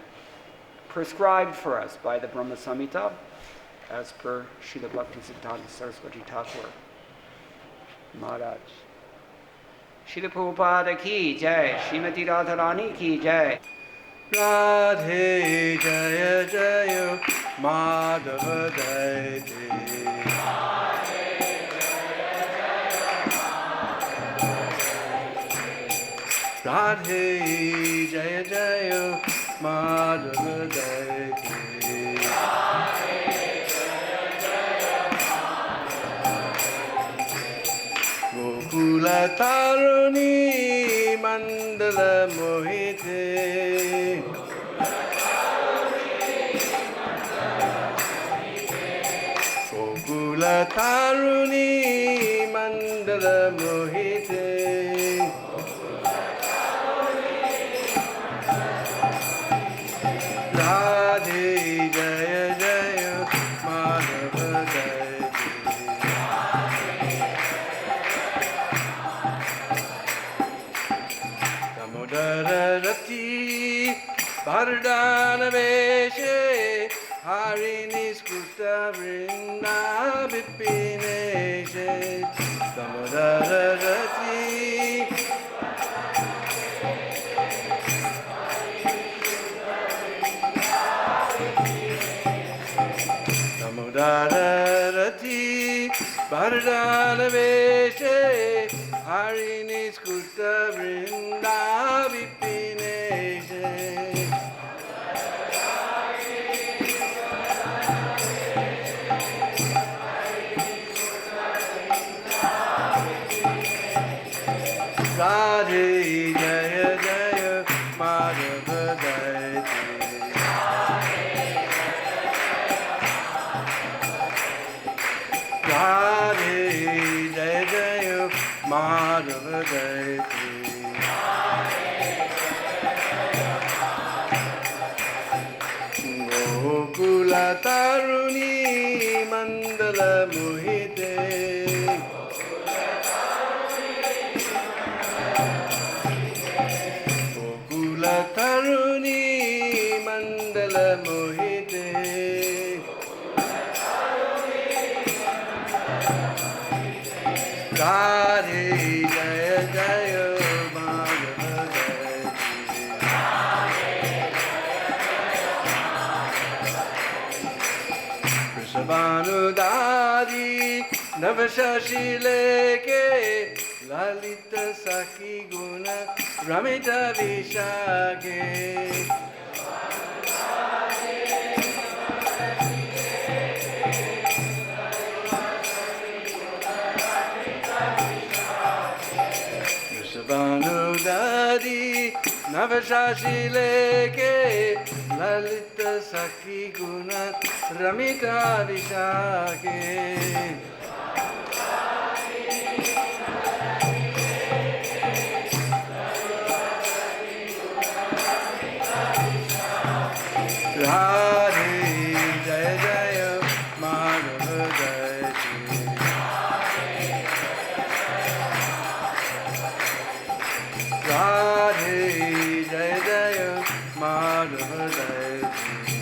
prescribed for us by the Brahma Samhita, as per Srila Bhaktisiddhanta Saraswati Thakur Maharaj. Srila Prabhupada ki jai, Srimati Radharani ki jai. Radhe Jaya Jaya Madhava Daite. Radhe Jaya Jaya Madhava Daite. Gokula Taruni Mandala Mohite. Gokula Taruni Mandala Mohite. Radhe Jaya Jaya Madhava Daite. Damodara Rati Vardhana Veshe Harini Skuta Vrinda Vipineshe. Damodara Rati Damodara Rati Vardhana Veshe Harini Skuta Vrinda Vipineshe. Radhe Jaya Jaya Madhava Daite. Radhe Jaya Jaya Madhava Daite. Gokula Taruni Mandala Mohite. Gokula Taruni Mandala Mohite. Radhe Jaya Jaya Madhava Daite. Vrishabhanudari Navashashi Leke Lalita Sakhi Guna Ramita Vishake. Vrishabhanudari Navashashi Leke Lalita Sakhi Guna Ramita Vishake. Radhe Jaya Jaya Madhava Daite. Radhe Jaya Jaya Madhava Daite.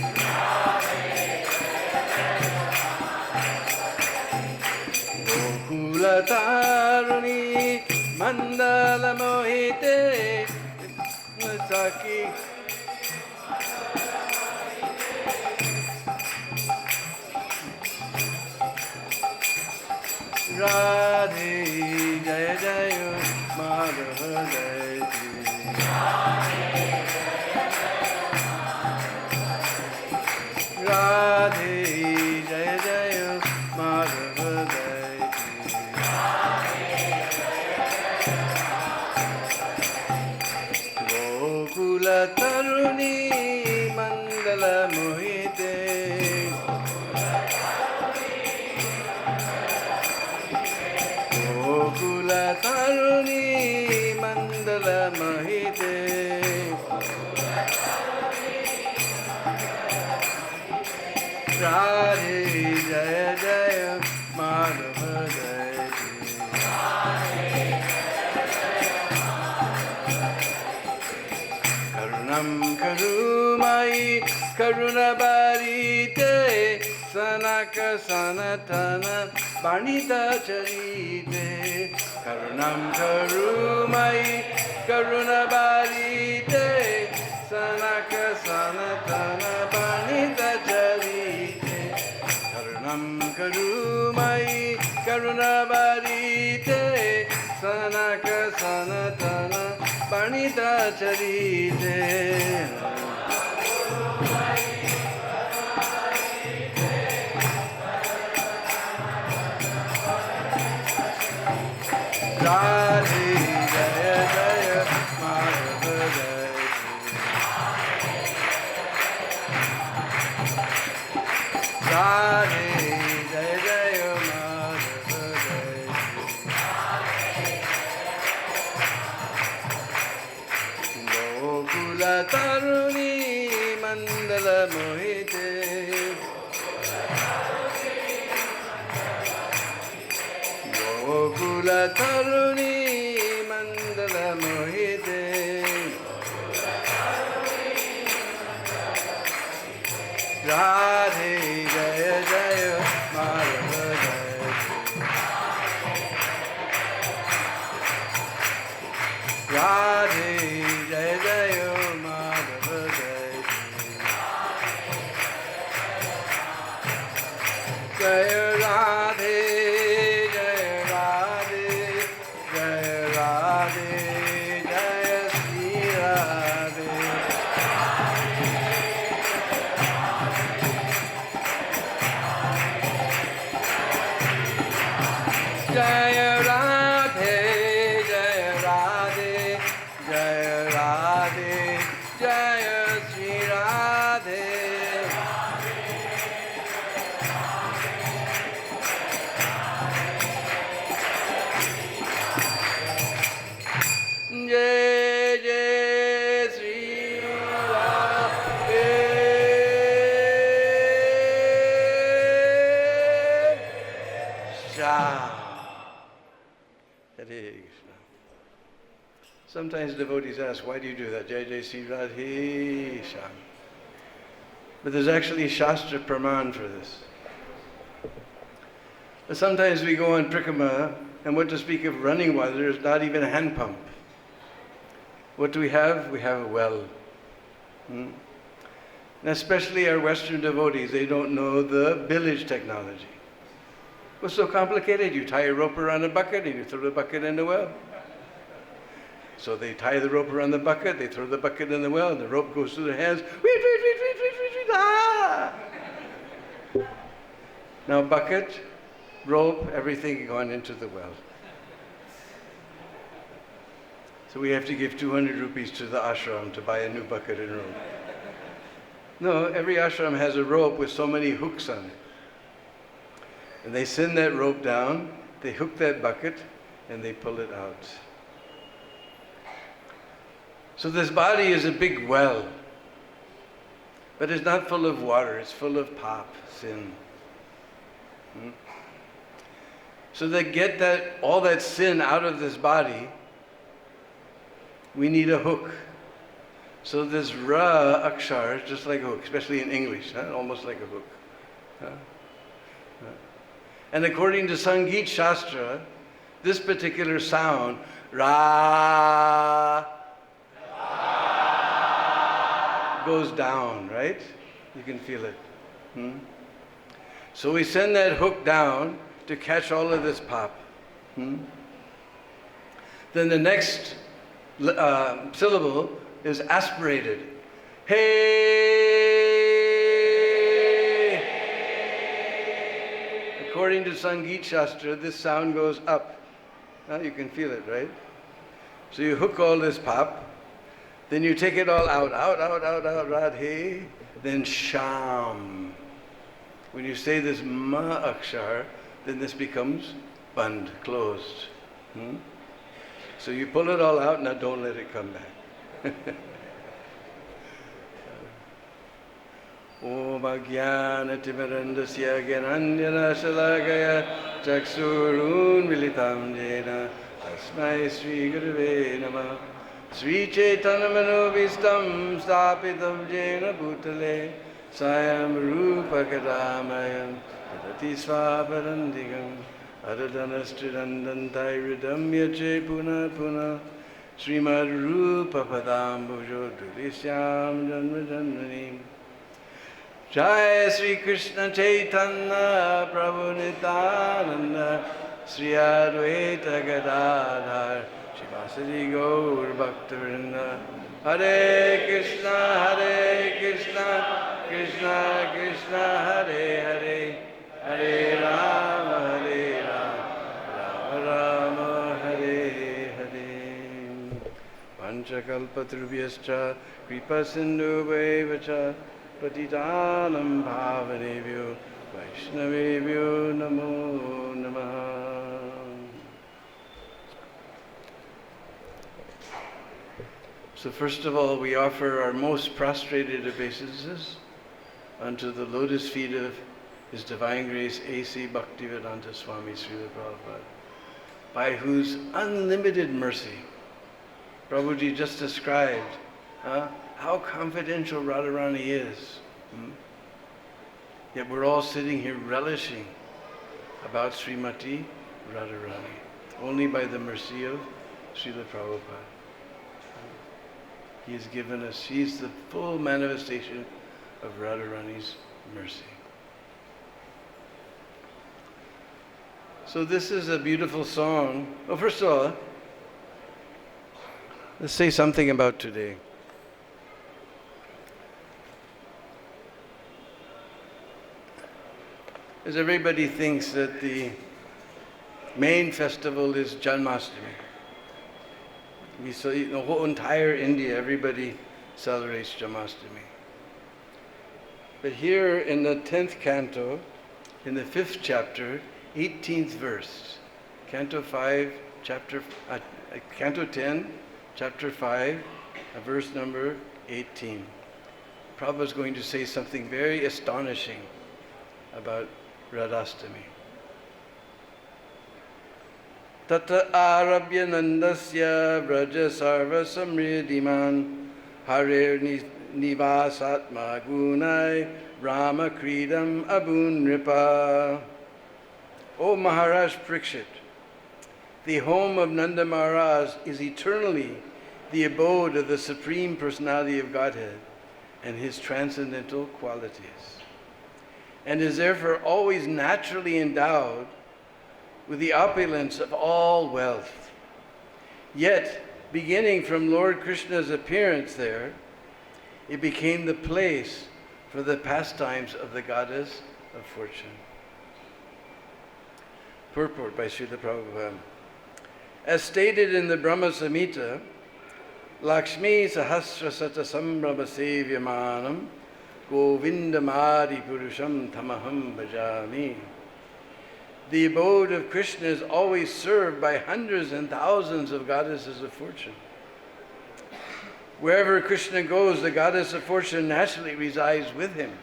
ki Radhe Jaya Jaya Madhava Jaya Radhe Jaya Jaya Madhava Jaya Gokula Taruni Mandala Mohite Gokula Taruni Mandala Mohite Radhe Jaya Jaya Madhava Jaya Karunam Karumai Karunabarite Sanaka Sanatana Banita Charite Karunam Karumai Karunabarite Sanaka Sanatana Banita Charite Karunam Karumai Karunabarite Sanaka Sanatana Banita Charite Radhe Jaya Jaya Madhava Jaya Radhe Jaya Jaya Madhava Jaya Gokula Taruni Mandala Mohite Gokula Taruni Mandala Mohite Radhe Jaya Jaya Madhava Jaya Radhe Jaya Jaya Madhava Jaya Jaya Radhe Jaya Radhe, Jaya Radhe, Jaya Radhe, Jaya Sri Radhe. Jai Jai Sri Radhe. Shah. Hare Krishna. Sometimes devotees ask, why do you do that? Jai Jai Sri Radhe Sham. But there's actually Shastra Praman for this. But sometimes we go on Prikrama, and what to speak of running water, there's not even a hand pump. What do we have? We have a well. And especially our Western devotees, they don't know the village technology. What's so complicated? You tie a rope around a bucket and you throw the bucket in the well. So they tie the rope around the bucket, they throw the bucket in the well, and the rope goes through their hands. Ah! Now bucket, rope, everything gone into the well. So we have to give 200 rupees to the ashram to buy a new bucket and rope. No, every ashram has a rope with so many hooks on it. And they send that rope down, they hook that bucket, and they pull it out. So this body is a big well, but it's not full of water, it's full of pap, sin. So to get all that sin out of this body, we need a hook. So this Ra Akshar is just like a hook, especially in English, almost like a hook. And according to Sangeet Shastra, this particular sound, Ra, goes down, right? You can feel it. Hmm? So we send that hook down to catch all of this pop. Hmm? Then the next syllable is aspirated. Hey! According to Sangeet Shastra, this sound goes up. You can feel it, right? So you hook all this pop, then you take it all out, Radhe, then Sham. When you say this Ma Akshar, then this becomes Bandh, closed. Hmm? So you pull it all out, now don't let it come back. Om Ajnana Timirandasya Gyananjana Shalakaya Chaksurun Militam Jena Tasmai Sri Gurave Namah Sri Chaitanya Manobhistam Stapitam Jena Bhutale Sayam Rupa Kadamayam Tadati Svaparandigam Adadanastridandantai Ridamya Che Puna Puna Srimad Rupa Padambujo Dulisyam Janma Janmanim Jai Sri Krishna Chaitanya Prabhu Nityananda Sri Advaita Gadadhar Shivasadi Gaur Bhaktivinoda Hare Krishna Krishna Krishna Hare Hare Hare Rama Rama Rama Hare Hare Panchakalpatrubhyascha Kripa Sindhu Vaivaccha Patitanam Bhavanebhyo Vaishnavebhyo Namo Namaha. So first of all, we offer our most prostrated obeisances unto the lotus feet of His Divine Grace A.C. Bhaktivedanta Swami Srila Prabhupada, by whose unlimited mercy Prabhuji just described how confidential Radharani is. Yet we're all sitting here relishing about Srimati Radharani, only by the mercy of Srila Prabhupada. He has given us, she's the full manifestation of Radharani's mercy. So this is a beautiful song. Well, first of all, let's say something about today. As everybody thinks that the main festival is Janmashtami. We saw the whole entire India, everybody celebrates Janmashtami. But here in the 10th canto, in the 5th chapter, 18th verse, Canto 10, chapter 5, verse number 18. Prabhupada is going to say something very astonishing about Radhastami. Tata arabhya nandasya vraja sarva samriddhiman harer nivasatma gunai rama kridam abun nripa. O Maharaj Parikshit, the home of Nanda Maharaj is eternally the abode of the Supreme Personality of Godhead and His transcendental qualities, and is therefore always naturally endowed with the opulence of all wealth. Yet, beginning from Lord Krishna's appearance there, it became the place for the pastimes of the goddess of fortune. Purport by Srila Prabhupada. As stated in the Brahma Samhita, Lakshmi Sahasrasata Sambrahma Sevyamanam Govindamadi Purusham Tamaham Bhajami. The abode of Krishna is always served by hundreds and thousands of goddesses of fortune. Wherever Krishna goes, the goddess of fortune naturally resides with him.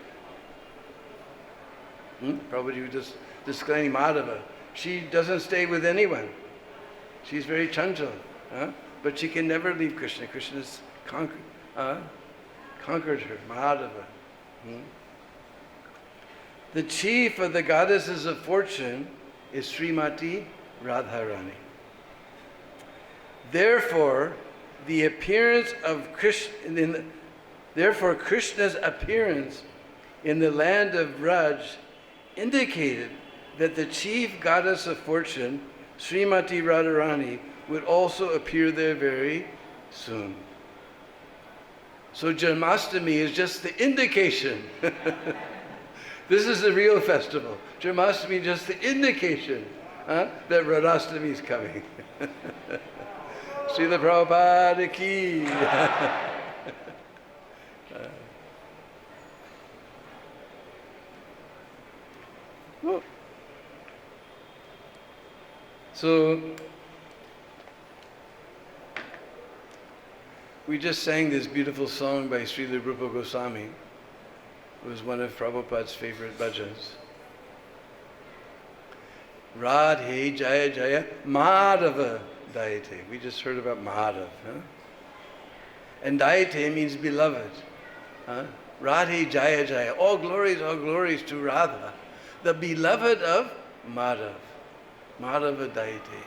Prabhupada was just disclaiming Madhava. She doesn't stay with anyone. She's very chanchal, but she can never leave Krishna. Krishna's conquered her, Madhava. The chief of the goddesses of fortune is Srimati Radharani. Therefore, the appearance of Krishna, Therefore, Krishna's appearance in the land of Braj indicated that the chief goddess of fortune, Srimati Radharani, would also appear there very soon. So Janmashtami is just the indication. This is the real festival. Janmashtami is just the indication that Radhastami is coming. Srila Prabhupada ki. So, we just sang this beautiful song by Srila Rupa Goswami. It was one of Prabhupada's favorite bhajans. Radhe Jaya Jaya Madhava Dayate. We just heard about Madhav. Huh? And Dayate means beloved. Huh? Radhe Jaya Jaya. All glories to Radha, the beloved of Madhav. Madhava Dayate.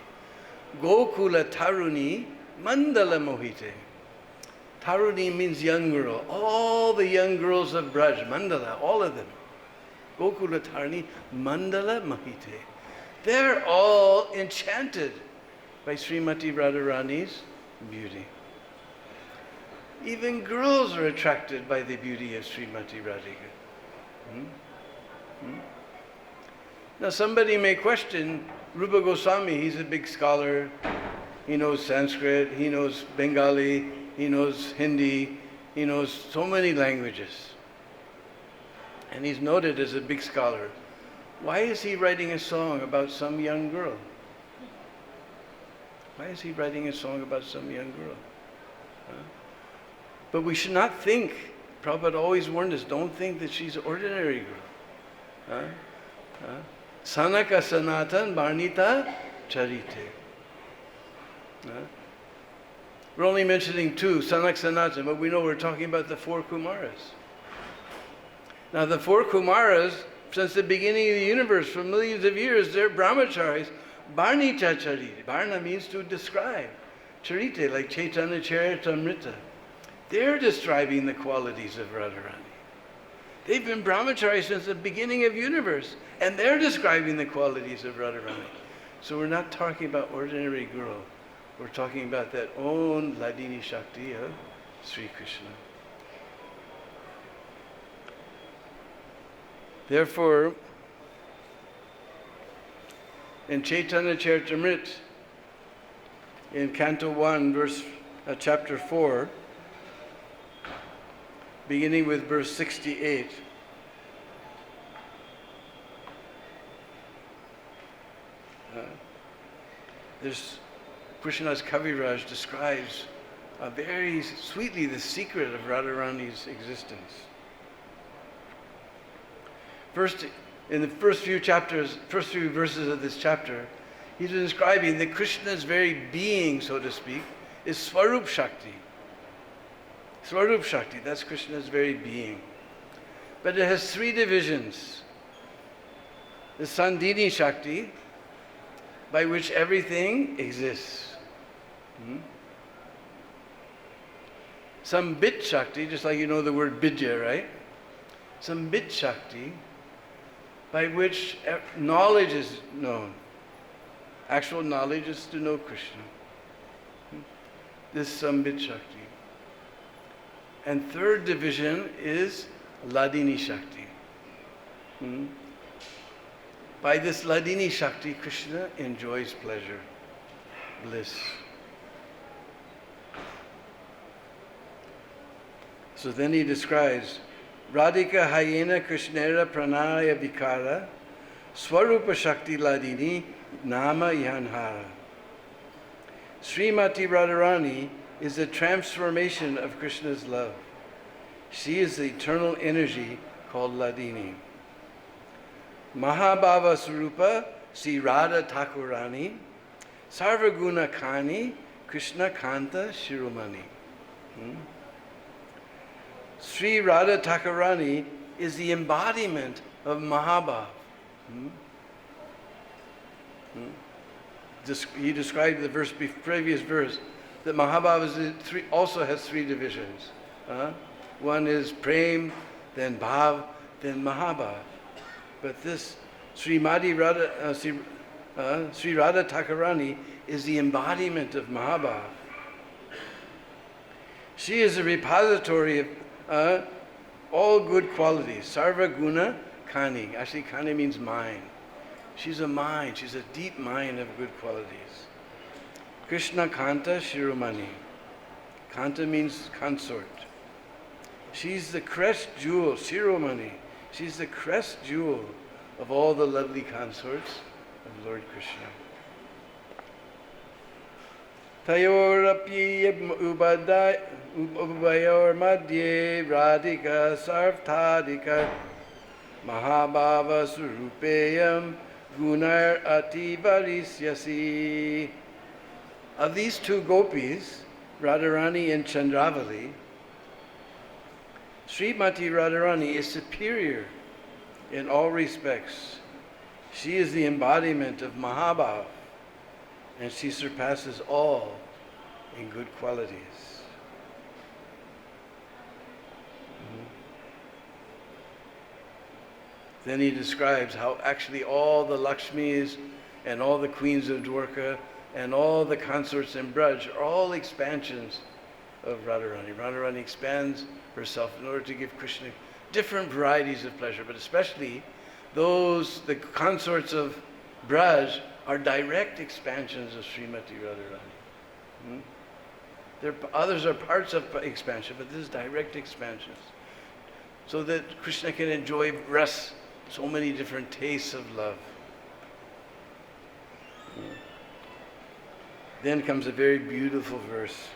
Gokula Taruni Mandala Mohite. Taruni means young girl. All the young girls of Braj, Mandala, all of them. Gokula Taruni Mandala Mohite. They're all enchanted by Srimati Radharani's beauty. Even girls are attracted by the beauty of Srimati Radhika. Now somebody may question Rupa Goswami. He's a big scholar. He knows Sanskrit, he knows Bengali, he knows Hindi, he knows so many languages. And he's noted as a big scholar. Why is he writing a song about some young girl? Why is he writing a song about some young girl? But we should not think, Prabhupada always warned us, don't think that she's an ordinary girl. Sanaka Sanatan Barnita Charite. We're only mentioning two, Sanak Sanatan, but we know we're talking about the four Kumaras. Now the four Kumaras, since the beginning of the universe, for millions of years, they're brahmacharis. Barnita Charite. Barna means to describe. Charite, like Chaitanya Charitamrita. They're describing the qualities of Radharani. They've been brahmacharis since the beginning of universe, and they're describing the qualities of Radharani. So we're not talking about ordinary girl. We're talking about that own Ladini Shakti of Sri Krishna. Therefore, in Chaitanya Charitamrita, in Canto 1, chapter 4, beginning with verse 68, there's Krishna's Kaviraj describes very sweetly the secret of Radharani's existence. First, in the first few verses of this chapter, he's describing that Krishna's very being, so to speak, is Swarup Shakti. Swarup Shakti, that's Krishna's very being. But it has three divisions. The Sandhini Shakti, by which everything exists. Some Bit Shakti, just like you know the word Bidya, right? Some Bit Shakti, by which knowledge is known. Actual knowledge is to know Krishna. This is Sambit Shakti. And third division is Ladini Shakti. By this Ladini Shakti, Krishna enjoys pleasure, bliss. So then he describes Radhika Hayena Krishnera Pranaya Vikara Swarupa Shakti Ladini Nama Yanhara. Srimati Radharani is the transformation of Krishna's love. She is the eternal energy called Ladini. Mahabhava Swarupa Sri Radha Thakurani Sarvaguna Kani Krishna Kanta Shiromani. Sri Radha Thakurani is the embodiment of Mahabhav. He described the previous verse that Mahabhav also has three divisions. One is Prem, then Bhav, then Mahabhav. But this Sri Radha Thakurani is the embodiment of Mahabhav. She is a repository of all good qualities. Sarva Guna Kani. Actually, Kani means mind. She's a mind. She's a deep mind of good qualities. Krishna Kanta Shiromani. Kanta means consort. She's the crest jewel, Shiromani. She's the crest jewel of all the lovely consorts of Lord Krishna. Tayorapi ubayor madhye radhika sarvthadika mahabhava surupeyam gunar ativarisyasi. Of these two gopis, Radharani and Chandravali, Srimati Radharani is superior in all respects. She is the embodiment of Mahabhav, and she surpasses all in good qualities. Then he describes how actually all the Lakshmis and all the queens of Dwarka and all the consorts in Braj are all expansions of Radharani. Radharani expands herself in order to give Krishna different varieties of pleasure, but especially the consorts of Braj are direct expansions of Srimati Radharani. Others are parts of expansion, but this is direct expansions. So that Krishna can enjoy ras, so many different tastes of love. Then comes a very beautiful verse.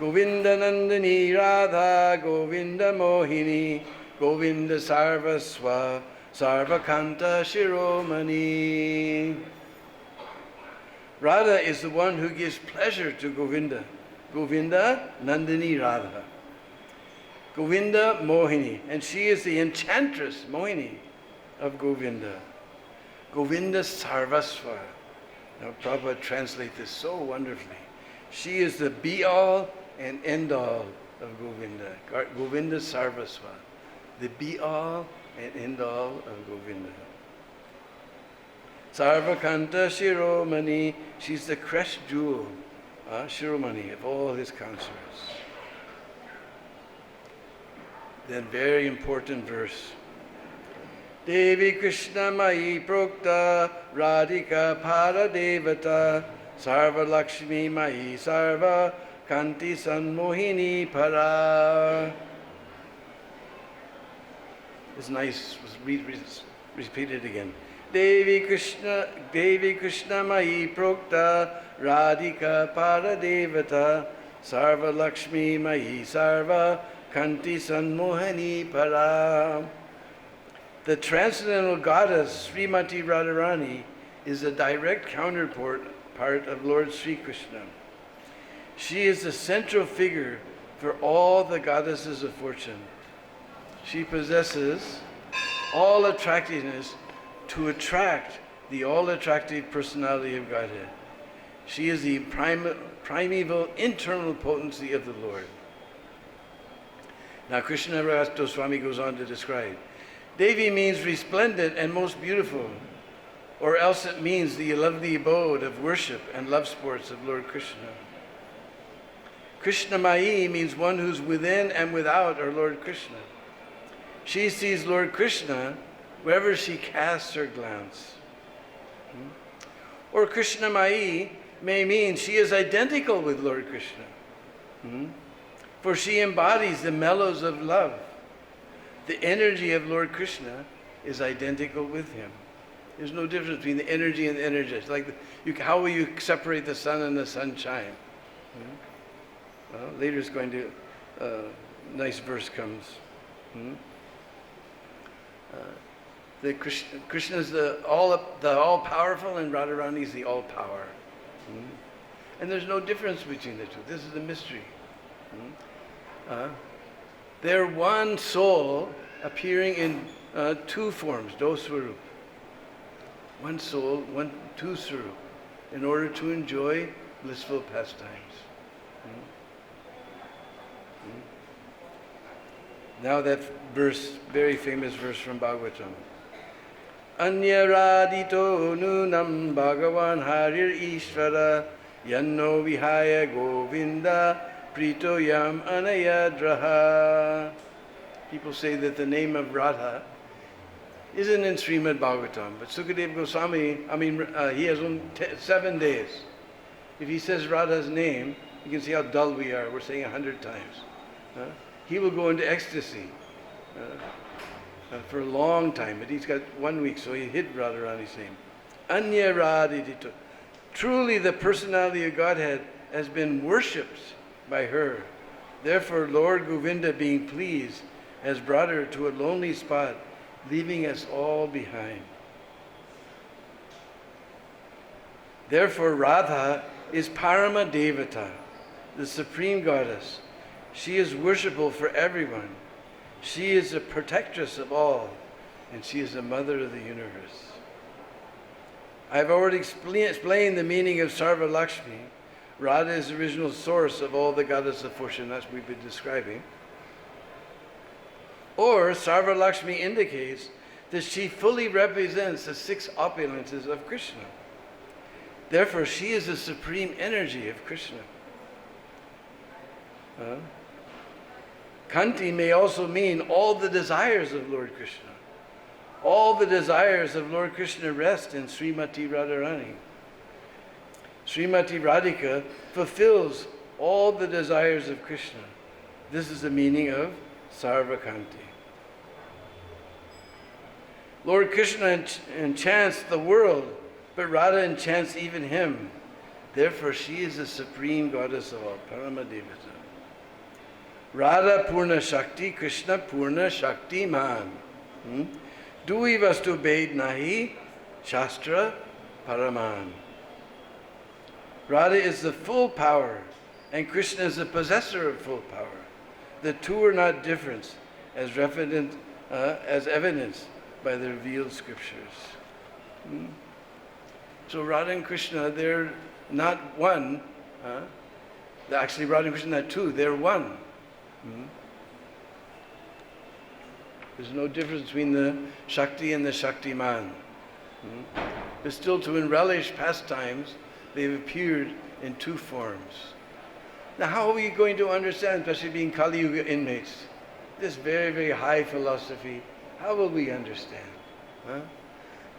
Govinda Nandini Radha Govinda Mohini Govinda Sarvaswa Sarvakanta Shiromani. Radha is the one who gives pleasure to Govinda. Govinda Nandini Radha. Govinda Mohini. And she is the enchantress, Mohini, of Govinda. Govinda Sarvasva. Now Prabhupada translates this so wonderfully. She is the be-all and end-all of Govinda. Govinda Sarvasva. The be-all and end-all of Govinda. Sarvakanta Shiromani. She's the crest jewel, Shiromani, of all his consorts. Then very important verse. Devi Krishna Mai Prokta Radhika Paradevata Sarva Lakshmi Mai Sarva Kanti Sanmohini Para. It's nice. Repeat it again. Devi Krishna Mai Prokta Radhika Paradevata Sarva Lakshmi Mai Sarva Kanti Sanmohini Para. The transcendental goddess Srimati Radharani is a direct counterpart of Lord Sri Krishna. She is the central figure for all the goddesses of fortune. She possesses all attractiveness to attract the all-attractive personality of Godhead. She is the primeval internal potency of the Lord. Now Krishna Das Goswami goes on to describe. Devi means resplendent and most beautiful, or else it means the lovely abode of worship and love sports of Lord Krishna. Krishnamai means one who's within and without our Lord Krishna. She sees Lord Krishna wherever she casts her glance. Or Krishnamai may mean she is identical with Lord Krishna. For she embodies the mellows of love. The energy of Lord Krishna is identical with him. There's no difference between the energy and the energized. Like how will you separate the sun and the sunshine? Well, later it's going to, nice verse comes. Krishna is the all-powerful and Radharani is the all-power. And there's no difference between the two. This is the mystery. They're one soul appearing in two forms, dosvarup. One soul, two swarup, in order to enjoy blissful pastimes. Now that verse, very famous verse from Bhagavatam. Anyaradito nunam Bhagavan Harir Ishvara Yanno Vihaya Govinda Prito Yam Anayadraha. People say that the name of Radha isn't in Srimad Bhagavatam, but Sukadeva Goswami, he has only 7 days. If he says Radha's name, you can see how dull we are. We're saying 100 times. He will go into ecstasy for a long time, but he's got 1 week, so he hid Radharani's name. Anya Radhidito. Truly the personality of Godhead has been worshipped by her. Therefore, Lord Govinda, being pleased, has brought her to a lonely spot, leaving us all behind. Therefore, Radha is Parama Devata, the supreme goddess. She is worshipable for everyone. She is the protectress of all, and she is the mother of the universe. I've already explained the meaning of Sarva Lakshmi. Radha is the original source of all the goddess of fortune, that's what we've been describing. Or Sarva Lakshmi indicates that she fully represents the 6 opulences of Krishna. Therefore, she is the supreme energy of Krishna. Kanti may also mean all the desires of Lord Krishna. All the desires of Lord Krishna rest in Srimati Radharani. Srimati Radhika fulfills all the desires of Krishna. This is the meaning of Sarvakanti. Lord Krishna enchants the world, but Radha enchants even him. Therefore, she is the supreme goddess of all, Paramadevata. Radha Purna Shakti, Krishna Purna Shakti Man. Dui Vastu Bed Nahi, Shastra Paraman. Radha is the full power, and Krishna is the possessor of full power. The two are not different, as evidenced by the revealed scriptures. So Radha and Krishna, they're not one. Actually, Radha and Krishna are not two, they're one. There's no difference between the Shakti and the Shaktiman. But still, to relish pastimes, they've appeared in 2 forms. Now, how are we going to understand, especially being Kali Yuga inmates, this very, very high philosophy? How will we understand?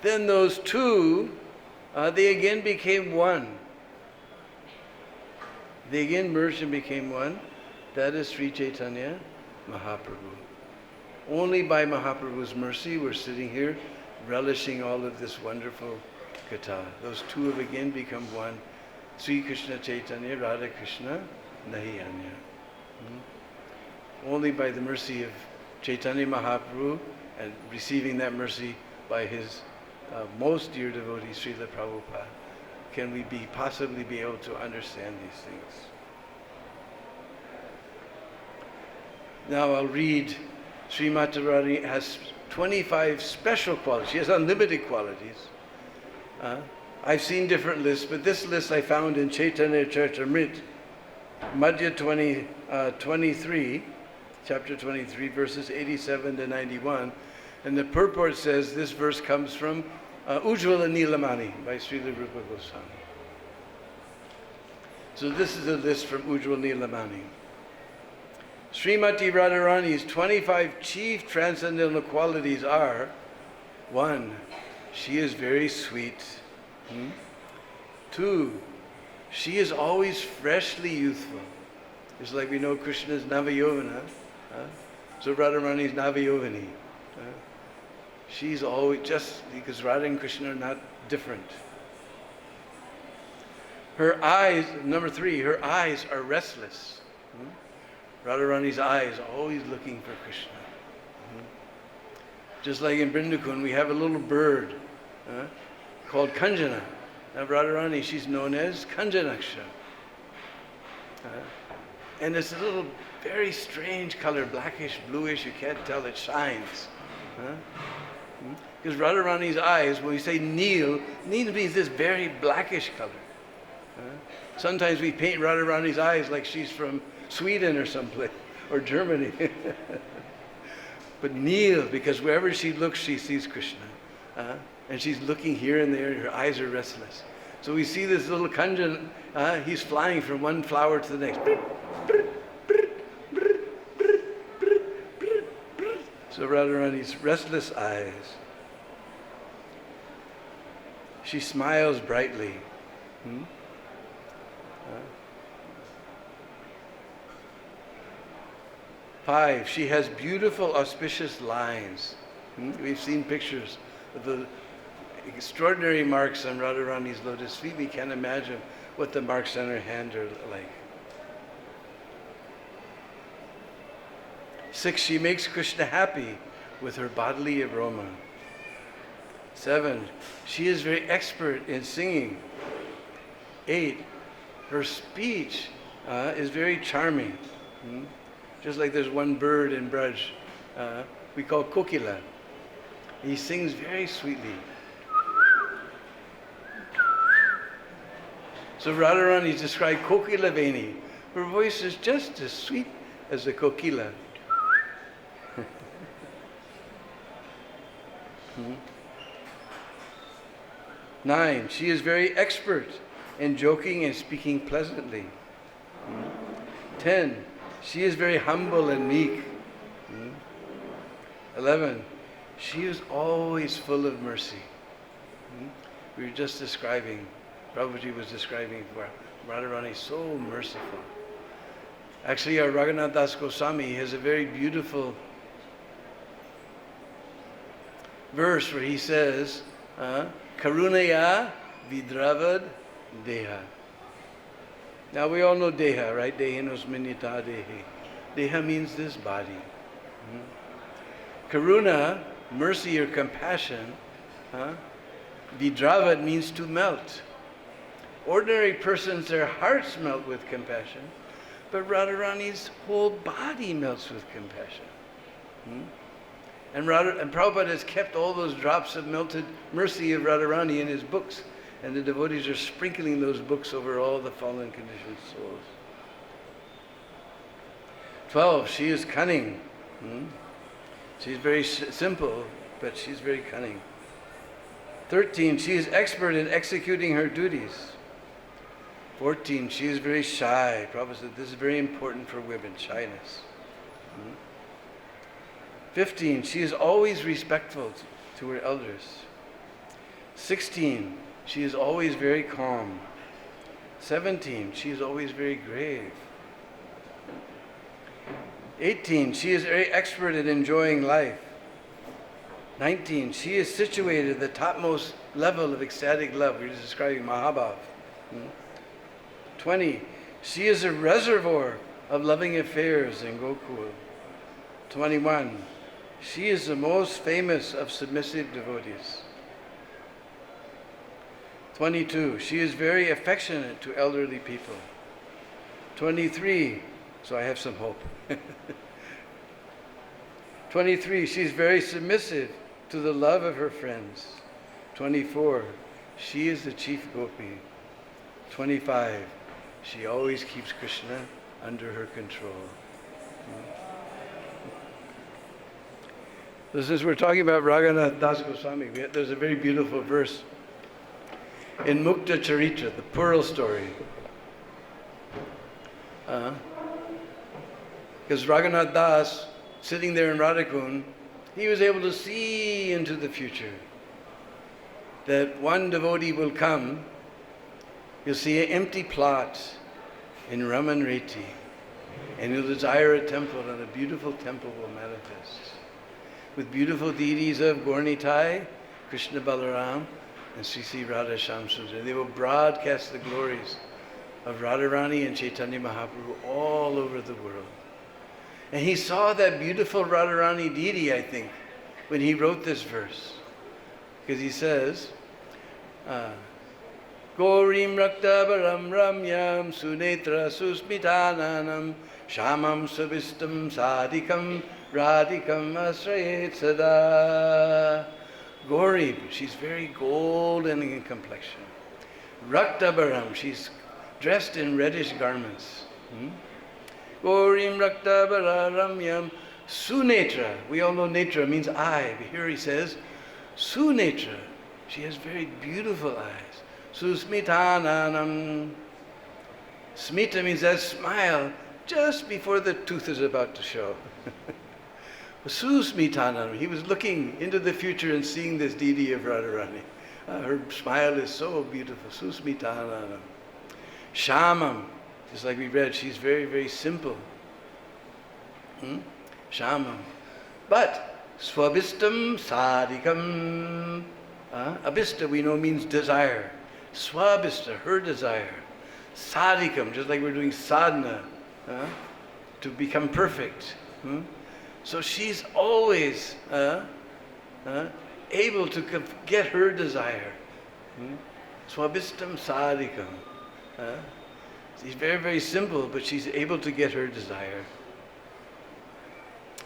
Then those 2, they again became one. They again merged and became one. That is Sri Chaitanya Mahaprabhu. Only by Mahaprabhu's mercy we're sitting here relishing all of this wonderful katha. Those 2 have again become one. Sri Krishna Chaitanya, Radha Krishna, Nahi Anya. Only by the mercy of Chaitanya Mahaprabhu and receiving that mercy by his most dear devotee, Srila Prabhupada, can we possibly be able to understand these things. Now I'll read. Srimati Radharani has 25 special qualities. She has unlimited qualities. I've seen different lists, but this list I found in Chaitanya Charitamrita, Madhya 23, chapter 23, verses 87 to 91. And the purport says this verse comes from Ujjvala Nilamani by Srila Rupa Goswami. So this is a list from Ujjvala Nilamani. Srimati Radharani's 25 chief transcendental qualities are: 1, she is very sweet. 2, she is always freshly youthful. It's like we know Krishna is Navayovana. So Radharani is Navayovani. She's always, just because Radha and Krishna are not different. Her eyes, number 3, her eyes are restless. Radharani's eyes always looking for Krishna. Just like in Vrindavan, we have a little bird called Kanjana. Now Radharani, she's known as Kanjanaksha. And it's a little very strange color, blackish, bluish, you can't tell, it shines. Because Radharani's eyes, when we say Neel means this very blackish color. Sometimes we paint Radharani's eyes like she's from Sweden or someplace, or Germany. but kneel, because wherever she looks, she sees Krishna. And she's looking here and there, and her eyes are restless. So we see this little Kanjan, he's flying from one flower to the next. So Radharani's restless eyes. She smiles brightly. 5, she has beautiful auspicious lines. We've seen pictures of the extraordinary marks on Radharani's lotus feet. We can't imagine what the marks on her hand are like. 6, she makes Krishna happy with her bodily aroma. 7, she is very expert in singing. 8, her speech is very charming. Just like there's one bird in Braj we call Kokila. He sings very sweetly. So Radharani is described Kokila Veni. Her voice is just as sweet as the Kokila. 9, she is very expert in joking and speaking pleasantly. 10, she is very humble and meek. 11, she is always full of mercy. We were just describing, Prabhuji was describing Radharani, so merciful. Actually, our Raghunath Das Goswami has a very beautiful verse where he says, Karunaya Vidravad Deha. Now we all know Deha, right? Dehinos Minita Dehi. Deha means this body. Karuna, mercy or compassion. Vidravad means to melt. Ordinary persons, their hearts melt with compassion, but Radharani's whole body melts with compassion. And Prabhupada has kept all those drops of melted mercy of Radharani in his books, and the devotees are sprinkling those books over all the fallen conditioned souls. 12, she is cunning. She's very simple, but she's very cunning. 13, she is expert in executing her duties. 14, she is very shy. Prabhupada said this is very important for women, shyness. 15, she is always respectful to her elders. 16, she is always very calm. 17, she is always very grave. 18, she is very expert at enjoying life. 19, she is situated at the topmost level of ecstatic love. We're just describing Mahabhav. 20, she is a reservoir of loving affairs in Gokul. 21, she is the most famous of submissive devotees. 22, she is very affectionate to elderly people. 23, so I have some hope. 23, she's very submissive to the love of her friends. 24, she is the chief gopi. 25, she always keeps Krishna under her control. So since we're talking about Raghunath Das Goswami, there's a very beautiful verse in Mukta Charitra, the pearl story. Because Raghunath Das, sitting there in Radhakund, he was able to see into the future that one devotee will come. You'll see an empty plot in Raman Reti, and you'll desire a temple, and a beautiful temple will manifest with beautiful deities of Gaurnitai, Krishna Balaram, and Sri Sri Radha Shamsundar. They will broadcast the glories of Radharani and Chaitanya Mahaprabhu all over the world. And he saw that beautiful Radharani deity, I think, when he wrote this verse. Because he says, Gaurim Raktabaram Ramyam Sunetra Susmitananam Shamam Subistam Sadikam Radhikam Asrayet Sada. Gauri, she's very golden in complexion. Raktabaram, she's dressed in reddish garments. Gaurim Raktabara Ramyam Sunetra. We all know netra means eye. But here he says, Sunetra. She has very beautiful eyes. Susmitananam. Smita means that smile just before the tooth is about to show. Susmitananam. He was looking into the future and seeing this deity of Radharani. Her smile is so beautiful. Susmitananam. Shamam. Just like we read, she's very, very simple. Shamam. But swabhistam sadikam. Abhista we know means desire. Swabhista, her desire. Sadikam, just like we're doing sadhana, to become perfect. So she's always able to get her desire. Swabhistam sadikam. She's very, very simple, but she's able to get her desire.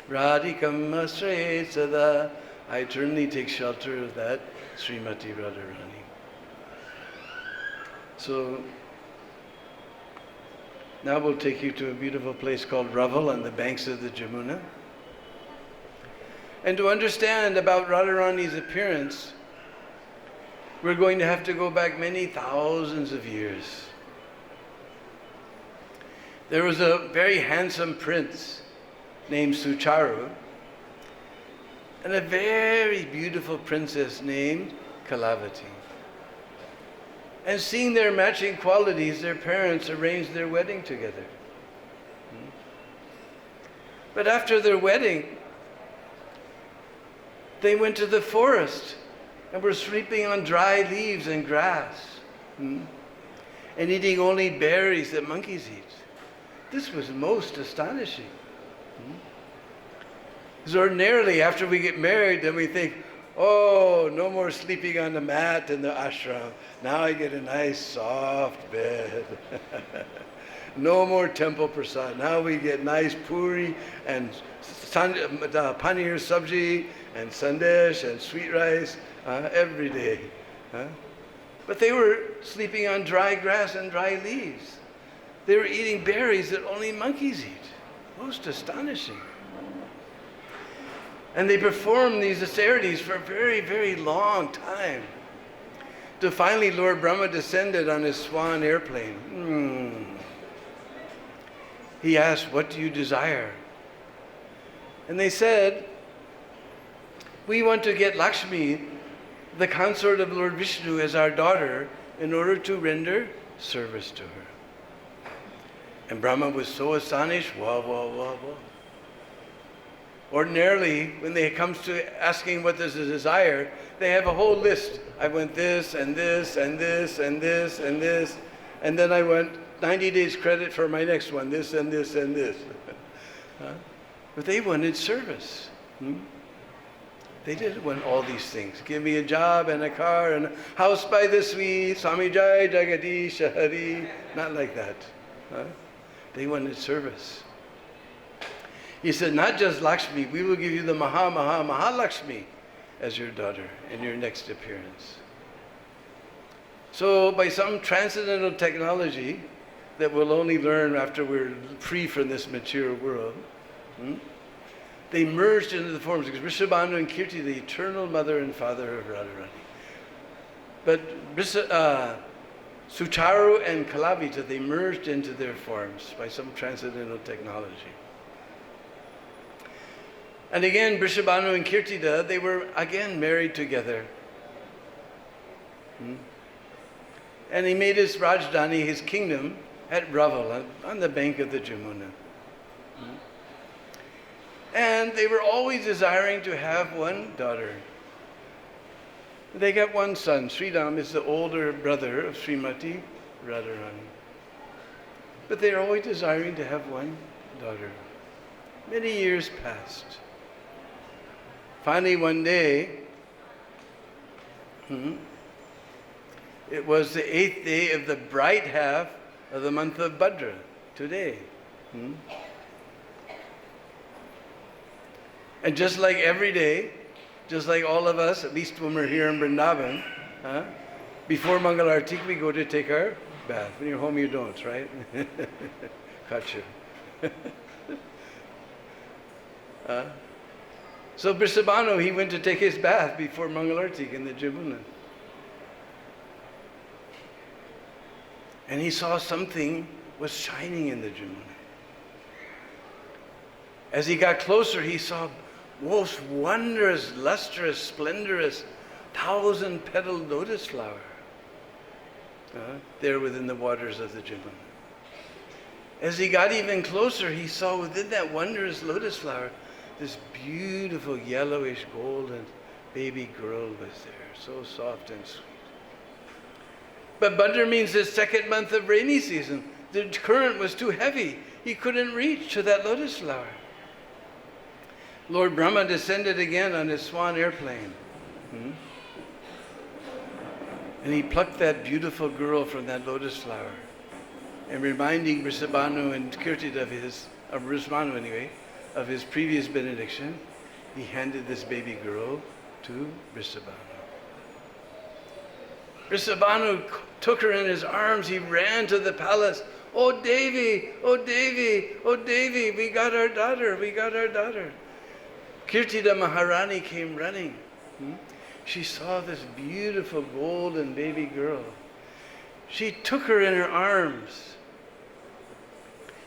Radhikam asray sada. I eternally take shelter of that Srimati Radharani. So now we'll take you to a beautiful place called Raval on the banks of the Jamuna. And to understand about Radharani's appearance, we're going to have to go back many thousands of years. There was a very handsome prince named Sucharu, and a very beautiful princess named Kalavati. And seeing their matching qualities, their parents arranged their wedding together. But after their wedding, they went to the forest and were sleeping on dry leaves and grass, and eating only berries that monkeys eat. This was most astonishing. Because ordinarily, after we get married, then we think, oh, no more sleeping on the mat in the ashram. Now I get a nice soft bed. No more temple prasad. Now we get nice puri and paneer sabji and sandesh and sweet rice every day. But they were sleeping on dry grass and dry leaves. They were eating berries that only monkeys eat. Most astonishing. And they performed these austerities for a very, very long time. Till finally Lord Brahma descended on his swan airplane. He asked, what do you desire? And they said, we want to get Lakshmi, the consort of Lord Vishnu, as our daughter in order to render service to her. And Brahma was so astonished, wah, wah, wah, wah. Ordinarily, when it comes to asking what is a desire, they have a whole list. I want this, and this, and this, and this, and this, and then I want 90 days credit for my next one, this, and this, and this. But they wanted service. They didn't want all these things. Give me a job and a car and a house by the sea, Swami Jai Jagadish Hari. Not like that. They wanted service. He said, not just Lakshmi, we will give you the Mahalakshmi as your daughter in your next appearance. So by some transcendental technology that we'll only learn after we're free from this material world, they merged into the forms, because Vrishabhanu and Kirti, the eternal mother and father of Radharani. But Sucharu and Kalavita, they merged into their forms by some transcendental technology. And again, Vrishabhanu and Kirtida, they were again married together. And he made his Rajdhani, his kingdom, at Raval, on the bank of the Jamuna. And they were always desiring to have one daughter. They got one son. Sridham is the older brother of Srimati Radharani. But they are always desiring to have one daughter. Many years passed. Finally, one day, it was the 8th day of the bright half of the month of Bhadra, today. And just like every day, just like all of us, at least when we're here in Vrindavan, before Mangal Artik, we go to take our bath. When you're home, you don't, right? Gotcha. So Vrishabhanu, he went to take his bath before Mangalarti in the Jamuna. And he saw something was shining in the Jamuna. As he got closer, he saw most wondrous, lustrous, splendorous, 1,000-petaled lotus flower there within the waters of the Jamuna. As he got even closer, he saw within that wondrous lotus flower this beautiful yellowish golden baby girl was there, so soft and sweet. But Bandhu means the second month of rainy season. The current was too heavy. He couldn't reach to that lotus flower. Lord Brahma descended again on his swan airplane. And he plucked that beautiful girl from that lotus flower. And reminding Vrishabhanu and Kirti of Vrishabhanu anyway, of his previous benediction, he handed this baby girl to Vrishabhanu. Vrishabhanu took her in his arms. He ran to the palace. "Oh Devi, oh Devi, oh Devi, we got our daughter, we got our daughter." Kirtida Maharani came running. She saw this beautiful golden baby girl. She took her in her arms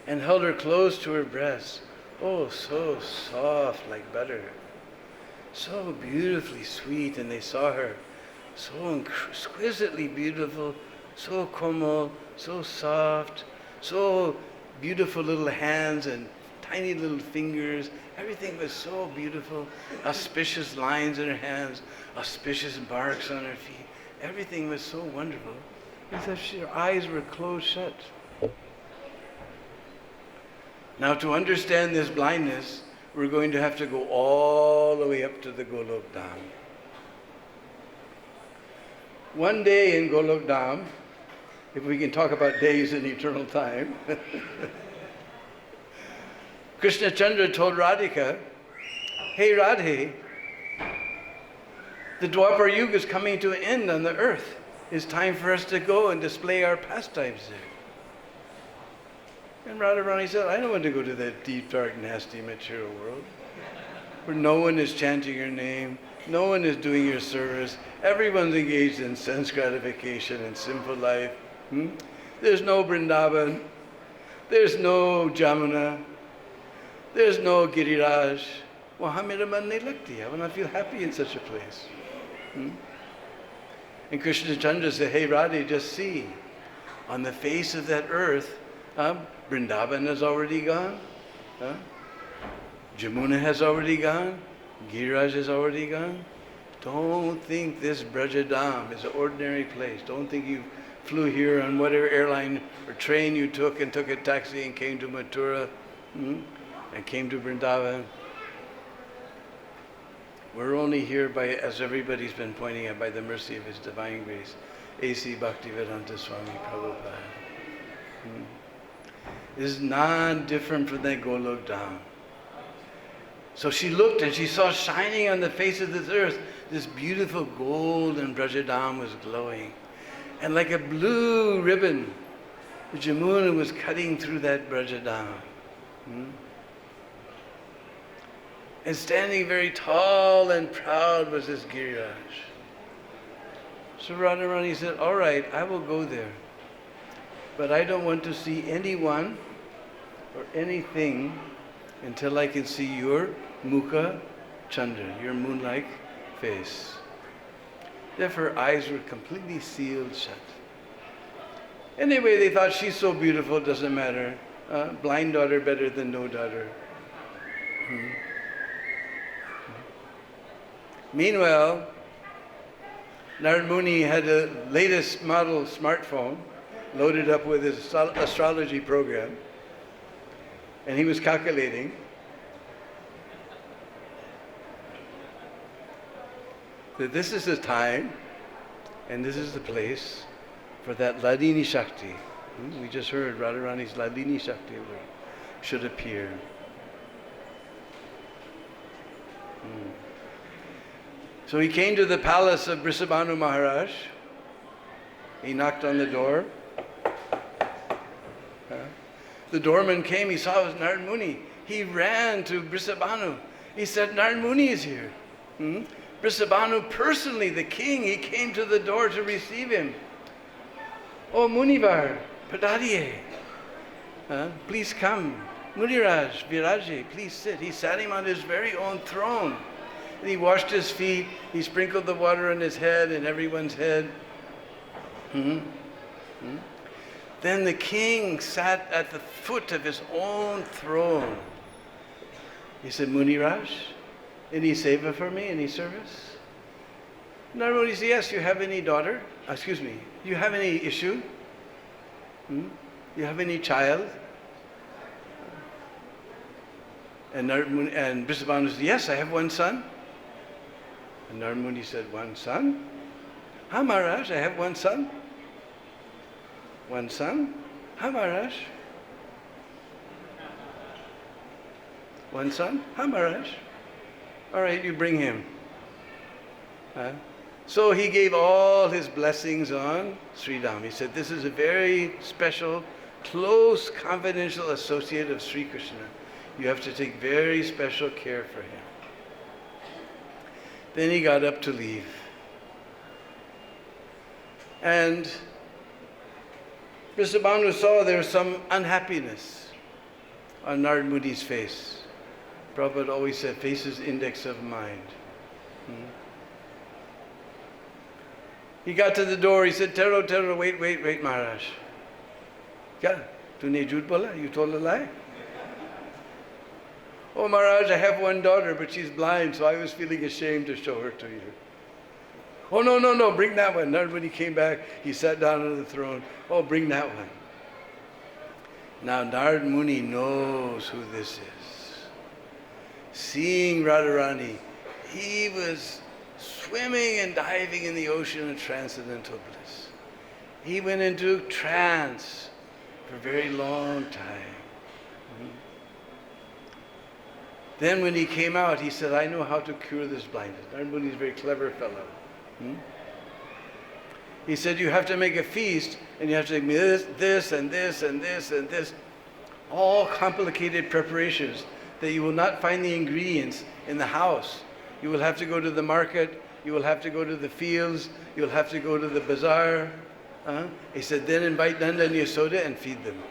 and held her close to her breast. Oh, so soft like butter. So beautifully sweet. And they saw her so exquisitely beautiful, so komal, so soft, so beautiful little hands and tiny little fingers. Everything was so beautiful. Auspicious lines in her hands, auspicious marks on her feet. Everything was so wonderful. As if her eyes were closed shut. Now, to understand this blindness, we're going to have to go all the way up to the Golok Dham. One day in Golok Dham, if we can talk about days in eternal time, Krishna Chandra told Radhika, "Hey Radhe, the Dwapar Yuga is coming to an end on the earth. It's time for us to go and display our pastimes there." And Radharani said, "I don't want to go to that deep, dark, nasty material world where no one is chanting your name, no one is doing your service, everyone's engaged in sense gratification and sinful life. There's no Vrindavan, there's no Jamuna, there's no Giriraj. Wahan mera man nahi lagti. I will not feel happy in such a place." And Krishna Chandra said, "Hey Radhe, just see, on the face of that earth, Vrindavan has already gone, Jamuna has already gone, Giriraj has already gone. Don't think this Brajadam is an ordinary place. Don't think you flew here on whatever airline or train you took and took a taxi and came to Mathura and came to Vrindavan. We're only here by, as everybody's been pointing out, by the mercy of His Divine Grace, A.C. Bhaktivedanta Swami Prabhupada. This is not different from that Golok Dham. So she looked and she saw shining on the face of this earth, this beautiful golden Brajadam was glowing. And like a blue ribbon, the Jamuna was cutting through that Brajadam. And standing very tall and proud was this Giriraj. So Radharani said, "All right, I will go there. But I don't want to see anyone or anything until I can see your Mukha Chandra, your moon-like face." Therefore, her eyes were completely sealed shut. Anyway, they thought, she's so beautiful, it doesn't matter. Blind daughter better than no daughter. Meanwhile, Narad Muni had a latest model smartphone loaded up with his astrology program, and he was calculating that this is the time and this is the place for that Ladini Shakti. We just heard Radharani's Ladini Shakti should appear. So he came to the palace of Vrishabhanu Maharaj. He knocked on the door. The doorman came, he saw it was Narad Muni. He ran to Brisabhanu. He said, Narad Muni is here. Brisabhanu personally, the king, he came to the door to receive him. Oh, Munivar, Padadiye, please come. Muniraj, Viraje, please sit. He sat him on his very own throne. And he washed his feet. He sprinkled the water on his head and everyone's head. Then the king sat at the foot of his own throne. He said, Muniraj, any seva for me, any service? Narad Muni said, yes, you have any daughter? You have any issue? You have any child? And Brisabhanu said, yes, I have one son. And Narad Muni said, one son? Ha Maharaj, I have one son. One son? Ha Maharaj. One son? Ha Maharaj. All right, you bring him. So he gave all his blessings on Sri Ram. He said, this is a very special, close, confidential associate of Sri Krishna. You have to take very special care for him. Then he got up to leave. And Brisabhanu saw there was some unhappiness on Narad Muni's face. Prabhupada always said, face is index of mind. He got to the door, he said, Tero, wait, Maharaj. Kya? Tune jhoot bola? You told a lie? Oh, Maharaj, I have one daughter, but she's blind, so I was feeling ashamed to show her to you. Oh, no, bring that one. Narad Muni came back, he sat down on the throne. Oh, bring that one. Now, Narad Muni knows who this is. Seeing Radharani, he was swimming and diving in the ocean of transcendental bliss. He went into trance for a very long time. Then when he came out, he said, I know how to cure this blindness. Narad Muni is a very clever fellow. He said, you have to make a feast, and you have to make this, and this. All complicated preparations that you will not find the ingredients in the house. You will have to go to the market, you will have to go to the fields, you will have to go to the bazaar. He said, then invite Nanda and Yasoda and feed them.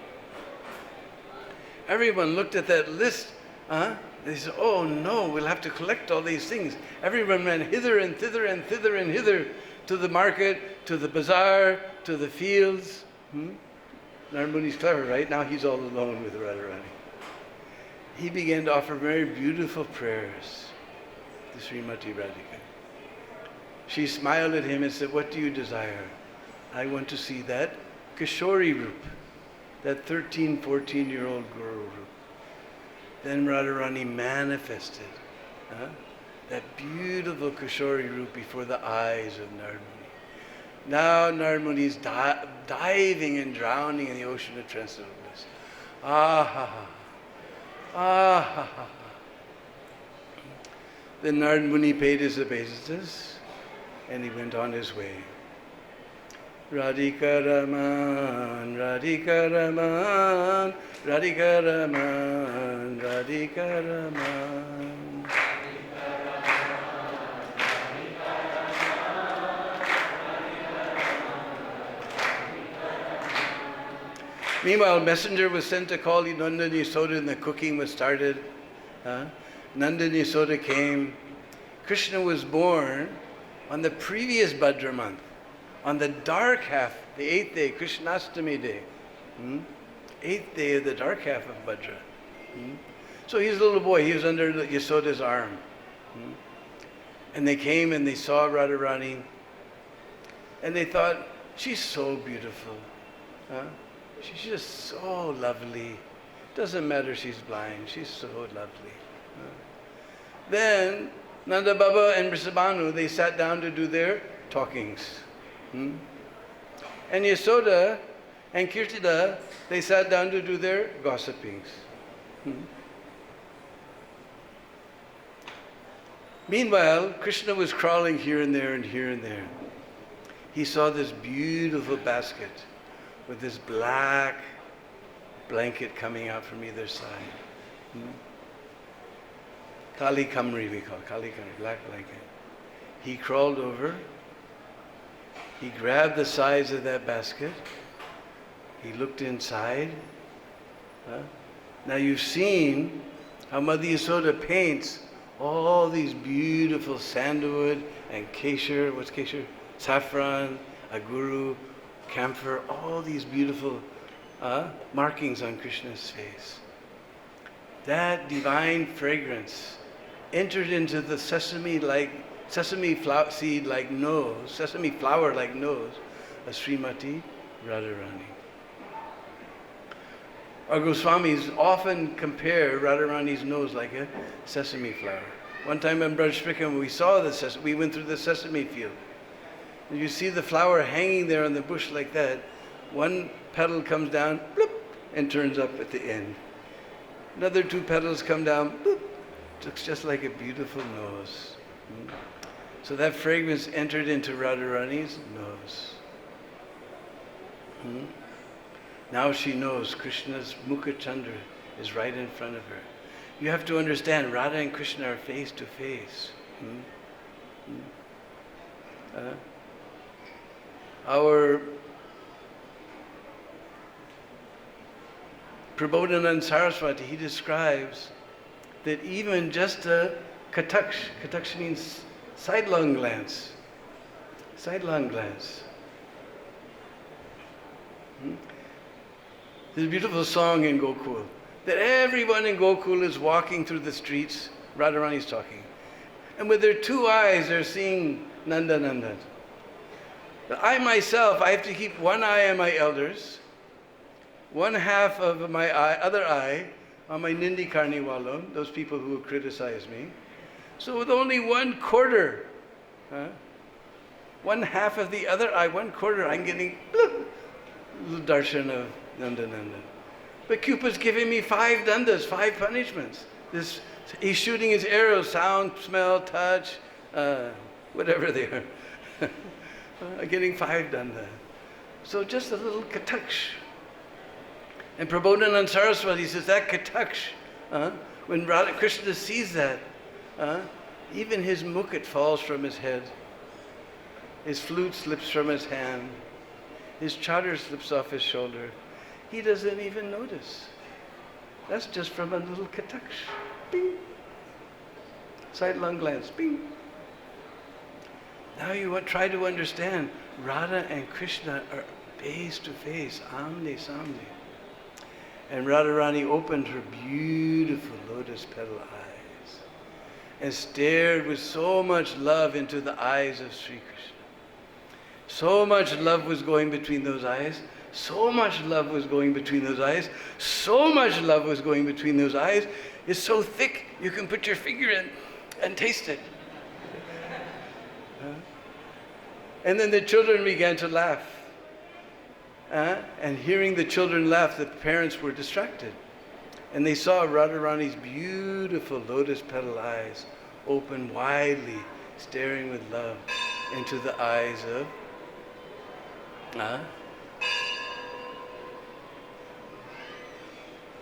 Everyone looked at that list. They said, oh no, we'll have to collect all these things. Everyone ran hither and thither and thither and hither to the market, to the bazaar, to the fields. Narad Muni's clever, right? Now he's all alone with Radharani. He began to offer very beautiful prayers to Srimati Radhika. She smiled at him and said, what do you desire? I want to see that Kishori Roop, that 13, 14-year-old girl Roop. Then Radharani manifested that beautiful Kishori Roop before the eyes of Narad Muni. Now Narad Muni is diving and drowning in the ocean of transcendental bliss. Then Narad Muni paid his obeisances and he went on his way. Radhika Raman, Radhika Raman, Radhika Raman, Radhika Raman. Meanwhile, a messenger was sent to call Nanda and Yasoda and the cooking was started. Nanda and Yasoda came. Krishna was born on the previous Bhadra month, on the dark half, the 8th day, Krishnastami day. 8th day of the dark half of Bhadra. So he's a little boy, he was under Yasoda's arm. And they came and they saw Radharani and they thought, she's so beautiful. She's just so lovely. Doesn't matter she's blind, she's so lovely. Then Nanda Baba and Vrisabhanu, they sat down to do their talkings. And Yasoda and Kirtida, they sat down to do their gossipings. Meanwhile, Krishna was crawling here and there and here and there. He saw this beautiful basket with this black blanket coming out from either side. Kali Kamri we call it, Kali Kamri, black blanket. He crawled over, he grabbed the sides of that basket, he looked inside. Now you've seen how Mother Yasoda paints all these beautiful sandalwood and kesher, what's kesher? Saffron, aguru, camphor, all these beautiful markings on Krishna's face. That divine fragrance entered into the sesame seed-like nose, sesame flower-like nose of Srimati Radharani. Our Goswamis often compare Radharani's nose like a sesame flower. One time in Braj Prikam, we went through the sesame field. And you see the flower hanging there on the bush like that. One petal comes down, bloop, and turns up at the end. Another 2 petals come down, bloop. Looks just like a beautiful nose. So that fragrance entered into Radharani's nose. Now she knows Krishna's Mukha Chandra is right in front of her. You have to understand, Radha and Krishna are face to face. Our Prabodhanand Saraswati, he describes that even just a kataksh means sidelong glance. Sidelong glance. There's a beautiful song in Gokul that everyone in Gokul is walking through the streets. Radharani's talking. And with their 2 eyes, they're seeing Nanda Nanda. But I myself, I have to keep one eye on my elders, one half of my other eye on my Nindi Karniwalon, those people who criticize me. So with only 1/4, one half of the other eye, 1/4, I'm getting bloop, little darshan of Nanda Nanda. But Cupid's giving me 5 dandas, 5 punishments. He's shooting his arrows, sound, smell, touch, whatever they are. Getting 5 danda. So just a little kataksh. And Prabodhanand Saraswati says that kataksh, when Radha Krishna sees that, even his mukut falls from his head. His flute slips from his hand. His chadar slips off his shoulder. He doesn't even notice. That's just from a little kataksh. Bing. Sidelong glance. Bing. Now you try to understand, Radha and Krishna are face to face, amne samne. And Radharani opened her beautiful lotus petal eyes and stared with so much love into the eyes of Sri Krishna. So much love was going between those eyes. So much love was going between those eyes. So much love was going between those eyes. It's so thick you can put your finger in and taste it. And then the children began to laugh. And hearing the children laugh, the parents were distracted. And they saw Radharani's beautiful lotus petal eyes open widely, staring with love into the eyes of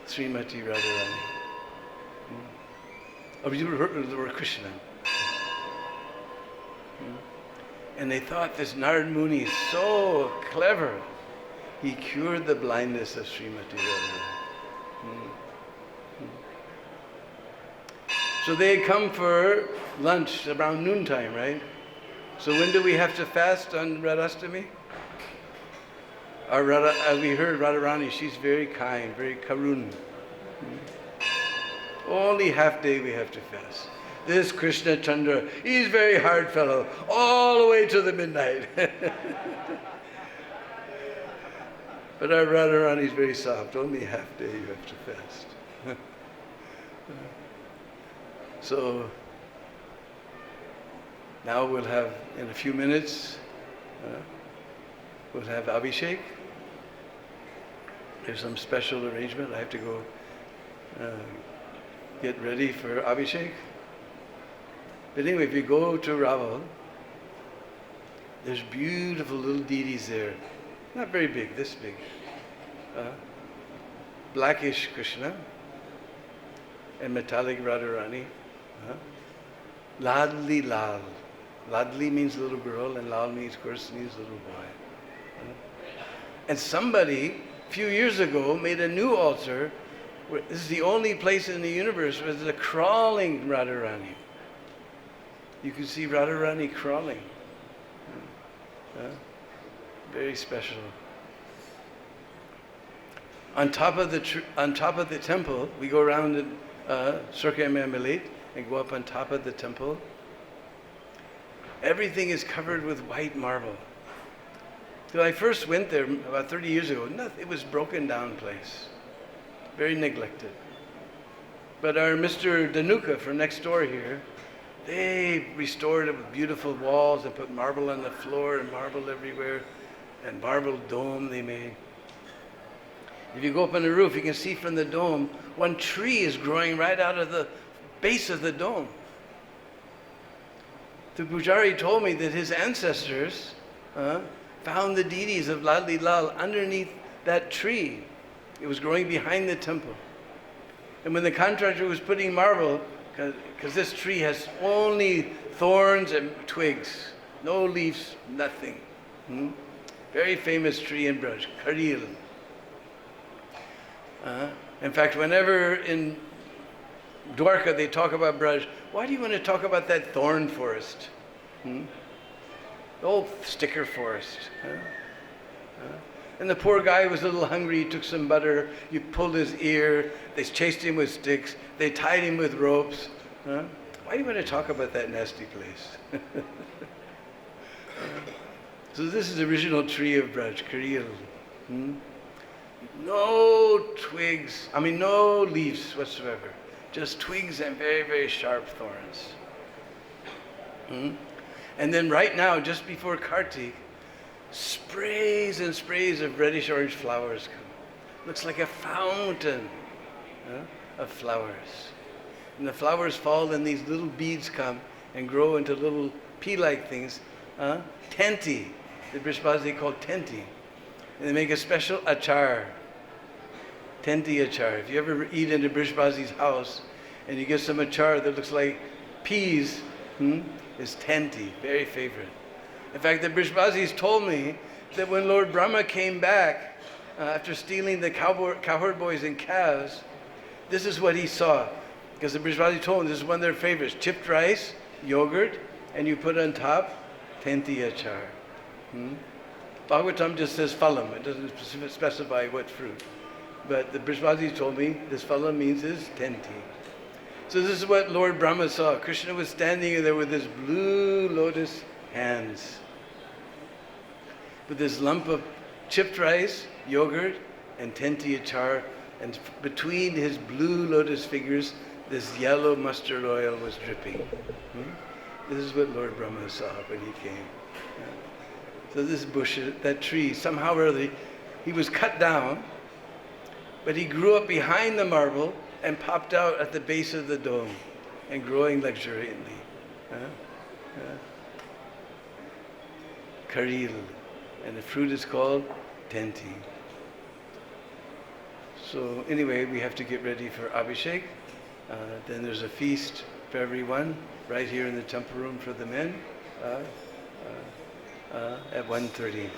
Srimati Radharani. You heard the word Krishna. And they thought this Narad Muni is so clever. He cured the blindness of Srimati Radharani. So they had come for lunch around noontime, right? So when do we have to fast on Radhastami? As we heard, Radharani, she's very kind, very karun. Only half day we have to fast. This Krishna Chandra, he's very hard fellow, all the way to the midnight. But our Radharani is very soft, only half day you have to fast. So now we'll have, in a few minutes, we'll have Abhishek. There's some special arrangement. I have to go get ready for Abhishek. But anyway, if you go to Raval, there's beautiful little deities there. Not very big, this big. blackish Krishna and metallic Radharani. Ladli Lal. Ladli means little girl and Lal means, of course, means little boy. And somebody, a few years ago, made a new altar. This is the only place in the universe where there's a crawling Radharani. You can see Radharani crawling. Very special. On top of the temple, we go around in Circa Mammalit and go up on top of the temple. Everything is covered with white marble. When I first went there about 30 years ago, it was a broken down place. Very neglected. But our Mr. Dhanuka from next door here, they restored it with beautiful walls and put marble on the floor and marble everywhere, and marble dome they made. If you go up on the roof, you can see from the dome, one tree is growing right out of the base of the dome. The Pujari told me that his ancestors found the deities of Ladli Lal underneath that tree. It was growing behind the temple. And when the contractor was putting marble, because this tree has only thorns and twigs, no leaves, nothing. Very famous tree in Braj, Karil. In fact, whenever in Dwarka they talk about Braj, why do you want to talk about that thorn forest? The old sticker forest. And the poor guy was a little hungry, he took some butter, you pulled his ear, they chased him with sticks, they tied him with ropes. Why do you want to talk about that nasty place? So this is the original tree of Braj, Karil. No twigs, no leaves whatsoever. Just twigs and very, very sharp thorns. And then right now, just before Kartik, sprays and sprays of reddish orange flowers come. Looks like a fountain of flowers. And the flowers fall and these little beads come and grow into little pea-like things. Tenti, the Brishbazi call tenti. And they make a special achar. Tenti achar. If you ever eat in a Brishbazi's house and you get some achar that looks like peas, is tenti, very favorite. In fact, the Brishbazis told me that when Lord Brahma came back after stealing the cowherd boys and calves, this is what he saw. Because the Brishbazi told him this is one of their favorites, chipped rice, yogurt, and you put on top tenti achar. Bhagavatam just says phalam, it doesn't specify what fruit. But the Brishbazis told me this phalam means is tenti. So this is what Lord Brahma saw. Krishna was standing there with his blue lotus hands, with this lump of chipped rice, yogurt, and tenti achar, and between his blue lotus fingers, this yellow mustard oil was dripping. This is what Lord Brahma saw when he came. So this bush, that tree, somehow or other, he was cut down, but he grew up behind the marble and popped out at the base of the dome and growing luxuriantly. Karil. And the fruit is called tenti. So anyway, we have to get ready for Abhishek. Then there's a feast for everyone right here in the temple room for the men at 1:30.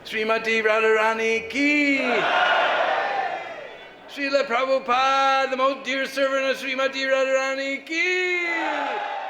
Srimati Radharani ki! Srila Prabhupada, the most dear servant of Srimati Radharani ki!